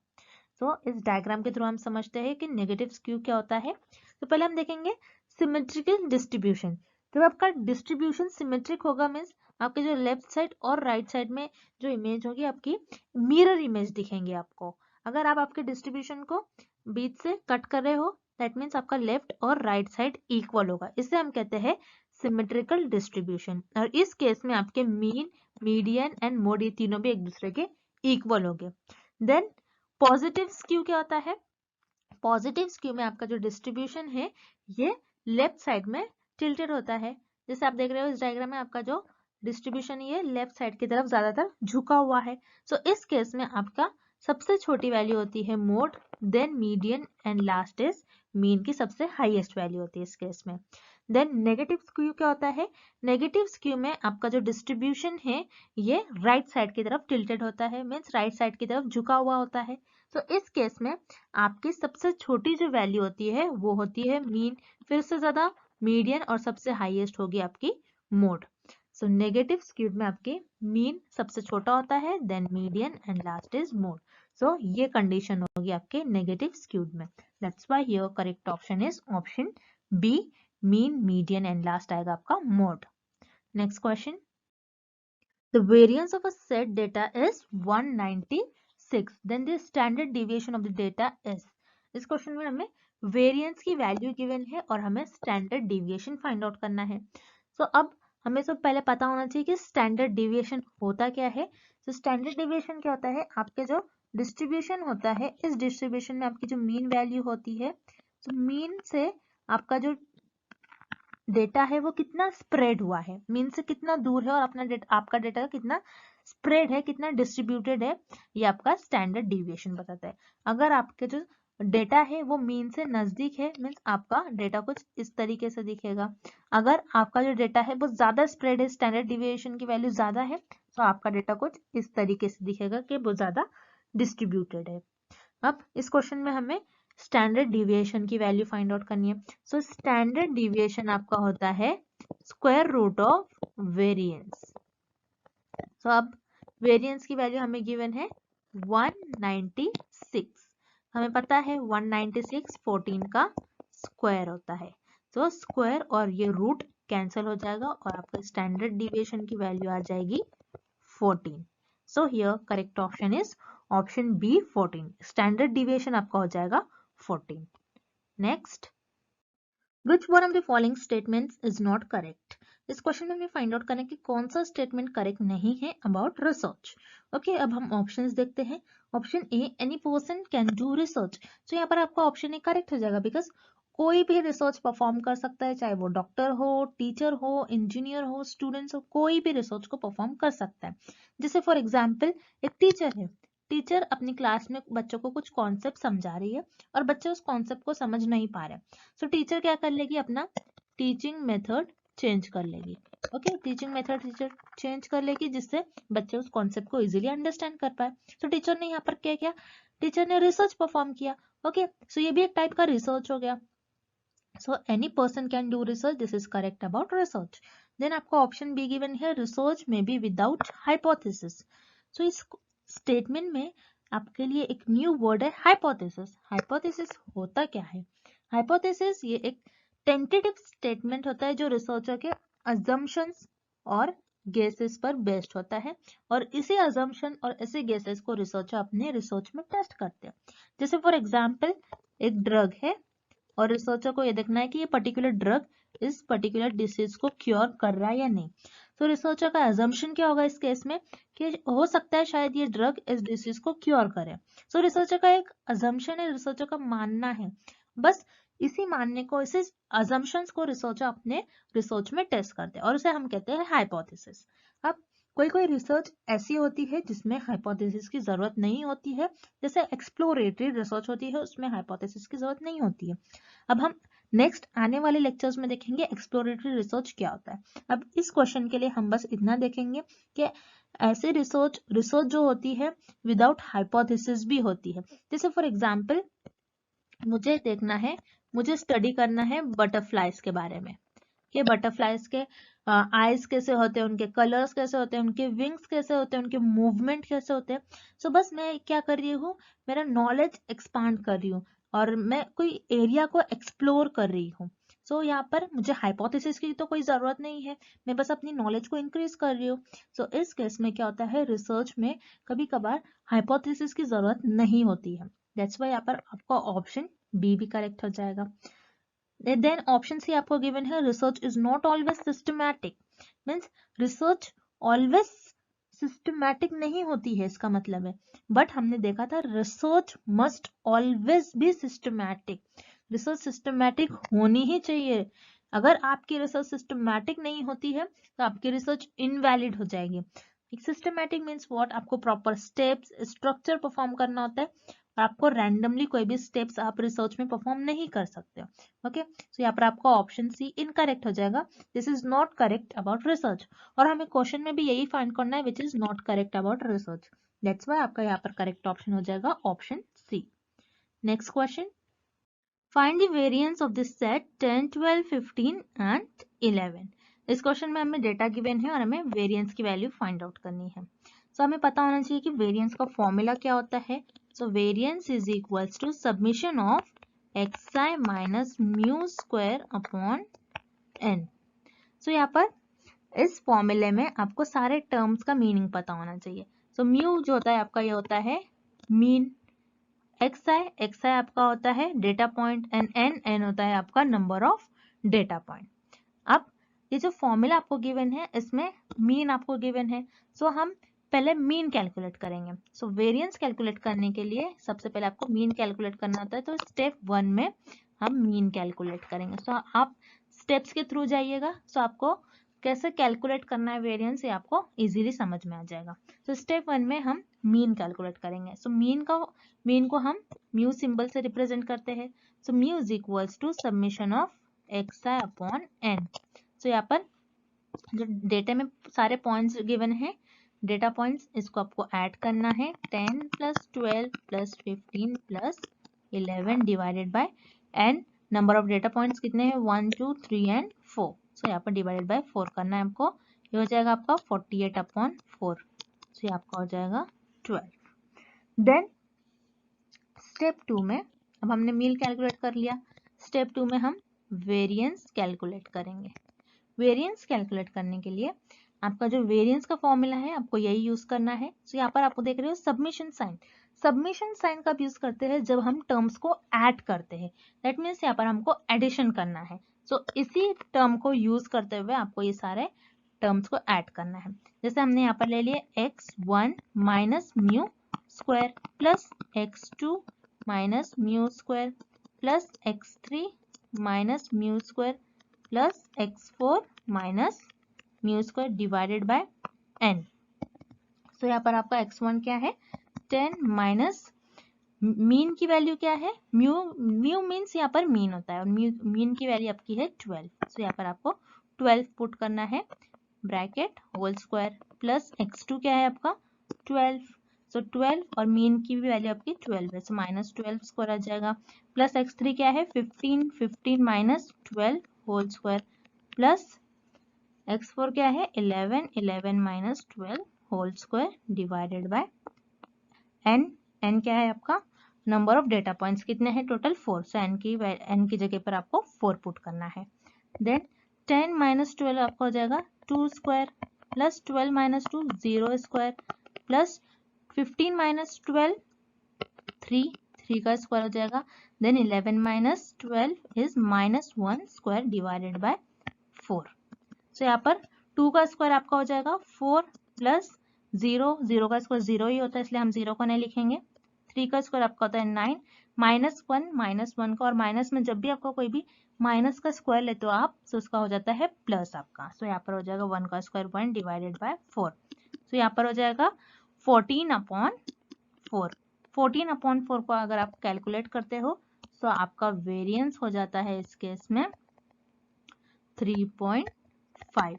तो इस डायग्राम के थ्रू हम समझते हैं कि नेगेटिव स्क्यू क्या होता है। तो पहले हम देखेंगे सिमेट्रिकल डिस्ट्रीब्यूशन। जब आपका डिस्ट्रीब्यूशन सिमेट्रिक होगा मीन्स आपके जो लेफ्ट साइड और राइट साइड में जो इमेज होगी आपकी मिरर इमेज दिखेंगे आपको। अगर आप आपके डिस्ट्रीब्यूशन को बीच से कट कर रहे हो, दैट मीन्स आपका लेफ्ट और राइट साइड इक्वल होगा, इसे हम कहते हैं सिमेट्रिकल डिस्ट्रीब्यूशन। और इस केस में आपके मीन, मीडियन एंड मोड ये तीनों भी एक दूसरे के इक्वल होंगे। देन पॉजिटिव स्क्यू क्या होता है, पॉजिटिव स्क्यू में आपका जो डिस्ट्रीब्यूशन है ये लेफ्ट साइड में टिल्टेड होता है। जैसे आप देख रहे हो इस डायग्राम में आपका जो डिस्ट्रीब्यूशन ये लेफ्ट साइड की तरफ ज्यादातर झुका हुआ है। सो इस केस में आपका सबसे छोटी वैल्यू होती है mode, then median and last is mean की सबसे हाईएस्ट वैल्यू होती है इस केस में। देन नेगेटिव स्क्यू क्या होता है, नेगेटिव स्क्यू में आपका जो डिस्ट्रीब्यूशन है ये राइट साइड की तरफ टिल्टेड होता है, मीन्स राइट साइड की तरफ झुका हुआ होता है। तो इस केस में आपकी सबसे छोटी जो वैल्यू होती है वो होती है मीन, फिर से ज्यादा मीडियन, और सबसे हाईएस्ट होगी आपकी मोड। सो नेगेटिव स्क्यूड में आपके मीन सबसे छोटा होता है, then median and last is mode. So ये कंडीशन होगी आपके नेगेटिव स्क्यूड में। That's why your correct option is option B, mean median and last आएगा आपका mode. Next question, the variance of a set data is 196, then the standard deviation of the data is। इस question में हमें variance की value given है और हमें standard deviation find out करना है। सो अब हमें सब पहले पता होना चाहिए कि स्टैंडर्ड डेविएशन होता क्या है। तो स्टैंडर्ड डेविएशन क्या होता है, आपके जो डिस्ट्रीब्यूशन होता है, इस डिस्ट्रीब्यूशन में आपकी जो मीन वैल्यू होती है, तो मीन से आपका जो डेटा है वो कितना स्प्रेड हुआ है, मीन से कितना दूर है, और अपना डेटा, आपका डेटा कितना स्प्रेड है, कितना डिस्ट्रीब्यूटेड है, ये आपका स्टैंडर्ड डिविएशन बताता है। अगर आपके जो डेटा है वो मीन से नजदीक है, मीन्स आपका डेटा कुछ इस तरीके से दिखेगा। अगर आपका जो डेटा है वो ज्यादा स्प्रेड है, स्टैंडर्ड डिविएशन की वैल्यू ज्यादा है, तो आपका डेटा कुछ इस तरीके से दिखेगा कि वो ज्यादा डिस्ट्रीब्यूटेड है। अब इस क्वेश्चन में हमें स्टैंडर्ड डिविएशन की वैल्यू फाइंड आउट करनी है। सो स्टैंडर्ड डिविएशन आपका होता है स्क्वायर रूट ऑफ वेरिएंस। सो अब वेरिएंस की वैल्यू हमें गिवन है 196। हमें पता है 196 14 का स्क्वायर होता है। तो स्क्वायर और ये रूट कैंसिल हो जाएगा और आपका स्टैंडर्ड डिविएशन की वैल्यू आ जाएगी 14। So here correct option is option B 14। Standard deviation आपका हो जाएगा 14। Next, which one of the following statements is not correct. इस क्वेश्चन में हमें फाइंड आउट करना है कि कौन सा स्टेटमेंट करेक्ट नहीं है अबाउट रिसर्च। ओके, अब हम ऑप्शंस देखते हैं। Option A, any person can do research. तो यहाँ पर आपका ऑप्शन ए करेक्ट हो जाएगा, बिकॉज कोई भी रिसर्च परफॉर्म कर सकता है, चाहे वो डॉक्टर हो, टीचर हो, इंजीनियर हो, स्टूडेंट्स हो, कोई भी रिसर्च को परफॉर्म कर सकता है। जैसे फॉर एग्जाम्पल एक टीचर है, टीचर अपनी क्लास में बच्चों को कुछ कॉन्सेप्ट समझा रही है और बच्चे उस कॉन्सेप्ट को समझ नहीं पा रहे, सो टीचर क्या कर लेगी, अपना टीचिंग मेथड चेंज कर लेगी। Okay, teaching method teacher change कर लेगी जिससे बच्चे उस कॉन्सेप्ट को इजीली अंडरस्टैंड कर पाए। तो टीचर ने यहाँ पर क्या किया, टीचर ने रिसर्च परफॉर्म किया। ओके, सो ये भी एक टाइप का रिसर्च हो गया। So any person can do research, this is correct about research. Then आपको ऑप्शन बी गिवन है, रिसर्च में बी विदाउट हाइपोथेसिस। सो इस स्टेटमेंट में आपके लिए एक न्यू वर्ड है हाइपोथेसिस। हाइपोथेसिस होता क्या है, हाइपोथेसिस ये एक टेंटेटिव स्टेटमेंट होता है जो रिसर्चर के अजम्पशंस और गेसेस पर बेस्ड होता है, और इसी अजम्पशन और इसी गेसेस को रिसर्चर अपने रिसर्च में टेस्ट करते हैं। जैसे फॉर एग्जांपल एक ड्रग है और रिसर्चर को ये देखना है कि ये पर्टिकुलर ड्रग इस पर्टिकुलर डिसीज को क्योर कर रहा है या नहीं। तो रिसर्चर का अजम्पशन क्या होगा इस केस में, कि हो सकता है शायद ये ड्रग इस डिसीज को क्योर करे। सो रिसर्चर का एक अजम्पशन है, रिसर्चर का मानना है, बस इसी मानने को, इसी अजम्पशंस को रिसर्चर अपने रिसर्च में टेस्ट करते हैं और उसे हम कहते हैं हाइपोथेसिस। अब कोई कोई रिसर्च ऐसी होती है जिसमें हाइपोथेसिस की जरूरत नहीं होती है, जैसे एक्सप्लोरेटरी रिसर्च होती है, उसमें हाइपोथेसिस की जरूरत नहीं होती है। अब हम नेक्स्ट आने वाले लेक्चर्स में देखेंगे एक्सप्लोरेटरी रिसर्च क्या होता है। अब इस क्वेश्चन के लिए हम बस इतना देखेंगे कि ऐसे रिसर्च जो होती है विदाउट हाइपोथेसिस भी होती है। जैसे फॉर एग्जांपल मुझे देखना है, मुझे स्टडी करना है बटरफ्लाइज के बारे में, कि बटरफ्लाइज के आईज कैसे होते हैं, उनके कलर्स कैसे होते हैं, उनके विंग्स कैसे होते हैं, उनके मूवमेंट कैसे होते हैं। सो बस मैं क्या कर रही हूँ, मेरा नॉलेज एक्सपांड कर रही हूँ और मैं कोई एरिया को एक्सप्लोर कर रही हूँ। सो यहाँ पर मुझे हाइपोथेसिस की तो कोई जरूरत नहीं है, मैं बस अपनी नॉलेज को इंक्रीज कर रही हूँ। सो इस केस में क्या होता है, रिसर्च में कभी कभार हाइपोथेसिस की जरूरत नहीं होती है। दैट्स वाई यहाँ पर आपका ऑप्शन बी भी करेक्ट हो जाएगा। देन ऑप्शन सी आपको गिवन है, research is not always systematic. Means research always systematic नहीं होती है, इसका मतलब है, बट हमने देखा था research must always be systematic. Research systematic होनी ही चाहिए। अगर आपकी रिसर्च सिस्टमैटिक नहीं होती है तो आपकी रिसर्च इनवैलिड हो जाएगी। सिस्टमैटिक मीन्स व्हाट, आपको प्रॉपर स्टेप्स स्ट्रक्चर परफॉर्म करना होता है, आपको रैंडमली कोई भी स्टेप्स आप रिसर्च में परफॉर्म नहीं कर सकते। ओके, सो यहाँ पर आपका ऑप्शन सी इनकरेक्ट हो जाएगा, this is not correct about research. और हमें क्वेश्चन में भी यही फाइंड करना है which is not correct about research. That's why आपका यहाँ पर करेक्ट ऑप्शन हो जाएगा option C. Next question, find the variance of this set 10, 12, 15 and 11। इस क्वेश्चन में हमें डेटा गिवन है और हमें वेरिएंस की वैल्यू फाइंड आउट करनी है। सो हमें पता होना चाहिए कि वेरिएंस का फॉर्मूला क्या होता है। So variance is equals to submission of xi minus mu square upon n। सो यहाँ पर इस फॉर्मूले में आपको सारे टर्म्स का मीनिंग पता होना चाहिए। सो म्यू जो होता है आपका ये होता है मीन, xi आपका होता है डेटा पॉइंट एंड n होता है आपका नंबर ऑफ डेटा पॉइंट। अब ये जो फॉर्मूला आपको गिवन है इसमें मीन आपको गिवन है, सो हम पहले मीन कैलकुलेट करेंगे। सो वेरिएंस कैलकुलेट करने के लिए सबसे पहले आपको मीन कैलकुलेट करना होता है, तो स्टेप 1 में हम मीन कैलकुलेट करेंगे। सो आप स्टेप्स के थ्रू जाइएगा, सो आपको कैसे कैलकुलेट करना है वेरिएंस ये आपको इजीली समझ में आ जाएगा। तो स्टेप 1 में हम मीन कैलकुलेट करेंगे। सो मीन को हम म्यू सिंबल से रिप्रेजेंट करते हैं। So mu is equals to submission of xi upon n। सो यहाँ पर जो डेटा में सारे पॉइंट्स गिवन है, डेटा पॉइंट्स, इसको आपको ऐड करना है। 10 plus 12 plus 15 plus 11 divided by n। Number of data points कितने हैं 1 2 3 एंड 4। सो यहाँ पर डिवाइडेड बाय 4 करना है आपको। ये हो जाएगा आपका 48 अपॉन 4। सो ये आपका हो जाएगा 12। देन स्टेप 2 में अब हमने मीन कैलकुलेट कर लिया। स्टेप 2 में हम वेरिएंस कैलकुलेट करेंगे। वेरिएंस कैलकुलेट करने के लिए आपका जो वेरिएंस का फॉर्मूला है आपको यही यूज करना है। तो यहाँ पर आपको देख रहे हो सबमिशन साइन। सबमिशन साइन कब यूज करते हैं, जब हम टर्म्स को ऐड करते हैं। दैट मीन्स यहाँ पर हमको एडिशन करना है। सो इसी टर्म को यूज करते हुए आपको ये सारे टर्म्स को ऐड करना है। जैसे हमने यहाँ पर ले लिए x1 minus mu square plus x2 minus mu square plus x3 minus mu square plus x4 minus mu square divided by n। सो यहाँ पर आपका x1 क्या है 10 माइनस मीन की वैल्यू क्या है म्यू मीन्स यहाँ पर मीन होता है और मीन की वैल्यू आपकी है 12। सो यहाँ पर आपको 12 पुट करना है bracket whole square plus x2 क्या है आपका 12। सो 12 और मीन की भी वैल्यू आपकी 12 है, सो माइनस 12 स्क्वायर आ जाएगा। प्लस x3 क्या है 15, 15 minus 12 whole square plus x4 क्या है 11, 11 minus 12 whole square divided by n। n क्या है आपका नंबर ऑफ डेटा पॉइंट्स कितने हैं टोटल 4। सो n की जगह पर आपको 4 पुट करना है। देन 10 माइनस 12 आपका हो जाएगा 2 square plus 12 minus 2 0 square plus 15 minus 12 3 का स्क्वायर हो जाएगा। Then 11 minus 12 is minus 1 square divided by 4। So यहाँ पर 2 का स्क्वायर आपका हो जाएगा 4 प्लस 0 का स्क्वायर 0 ही होता है इसलिए हम 0 को नहीं लिखेंगे। 3 का स्क्वायर आपका होता है 9 माइनस 1 का, और माइनस में जब भी आपको कोई भी माइनस का स्क्वायर लेते हो आप तो उसका हो जाता है प्लस आपका। सो यहाँ पर हो जाएगा 1 का स्क्वायर 1 डिवाइडेड बाय 4। सो यहाँ पर हो जाएगा 14 अपॉन 4। 14 अपॉन 4 को अगर आप कैलकुलेट करते हो तो आपका वेरिएंस हो जाता है इस केस में 3.5।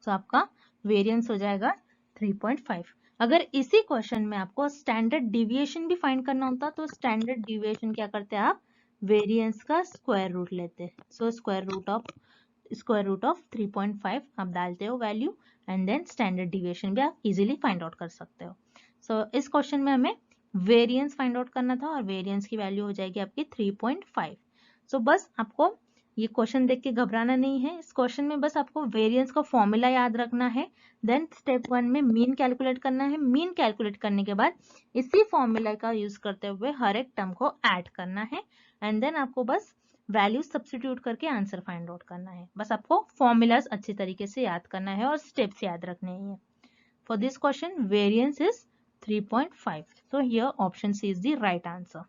तो आपका वेरिएंस हो जाएगा 3.5। अगर इसी क्वेश्चन में आपको स्टैंडर्ड डिविएशन भी फाइंड करना होता तो स्टैंडर्ड डिविएशन क्या करते हैं आप वेरिएंस का स्क्वायर रूट लेते हैं। सो स्क्वायर रूट ऑफ 3.5 आप डालते हो value and then standard deviation भी आप इजीली फाइंड आउट कर सकते हो। सो इस क्वेश्चन में हमें वेरिएंस फाइंड आउट करना था और वेरिएंस की वैल्यू हो जाएगी आपकी 3.5। सो बस आपको ये क्वेश्चन देख के घबराना नहीं है। इस क्वेश्चन में बस आपको वेरिएंस का फॉर्मूला याद रखना है। देन स्टेप 1 में मीन कैलकुलेट करना है। मीन कैलकुलेट करने के बाद इसी फॉर्मूला का यूज करते हुए हर एक टर्म को ऐड करना है एंड देन आपको बस वैल्यू सब्स्टिट्यूट करके आंसर फाइंड आउट करना है। बस आपको फॉर्मूलाज अच्छी तरीके से याद करना है और स्टेप्स याद रखने हैं। For this question variance is 3.5. So here option C is the right answer.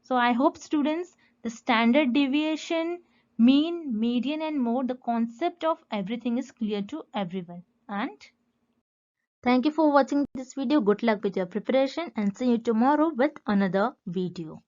So I hope students the standard deviation, mean, median and more, the concept of everything is clear to everyone. And thank you for watching this video. Good luck with your preparation and see you tomorrow with another video.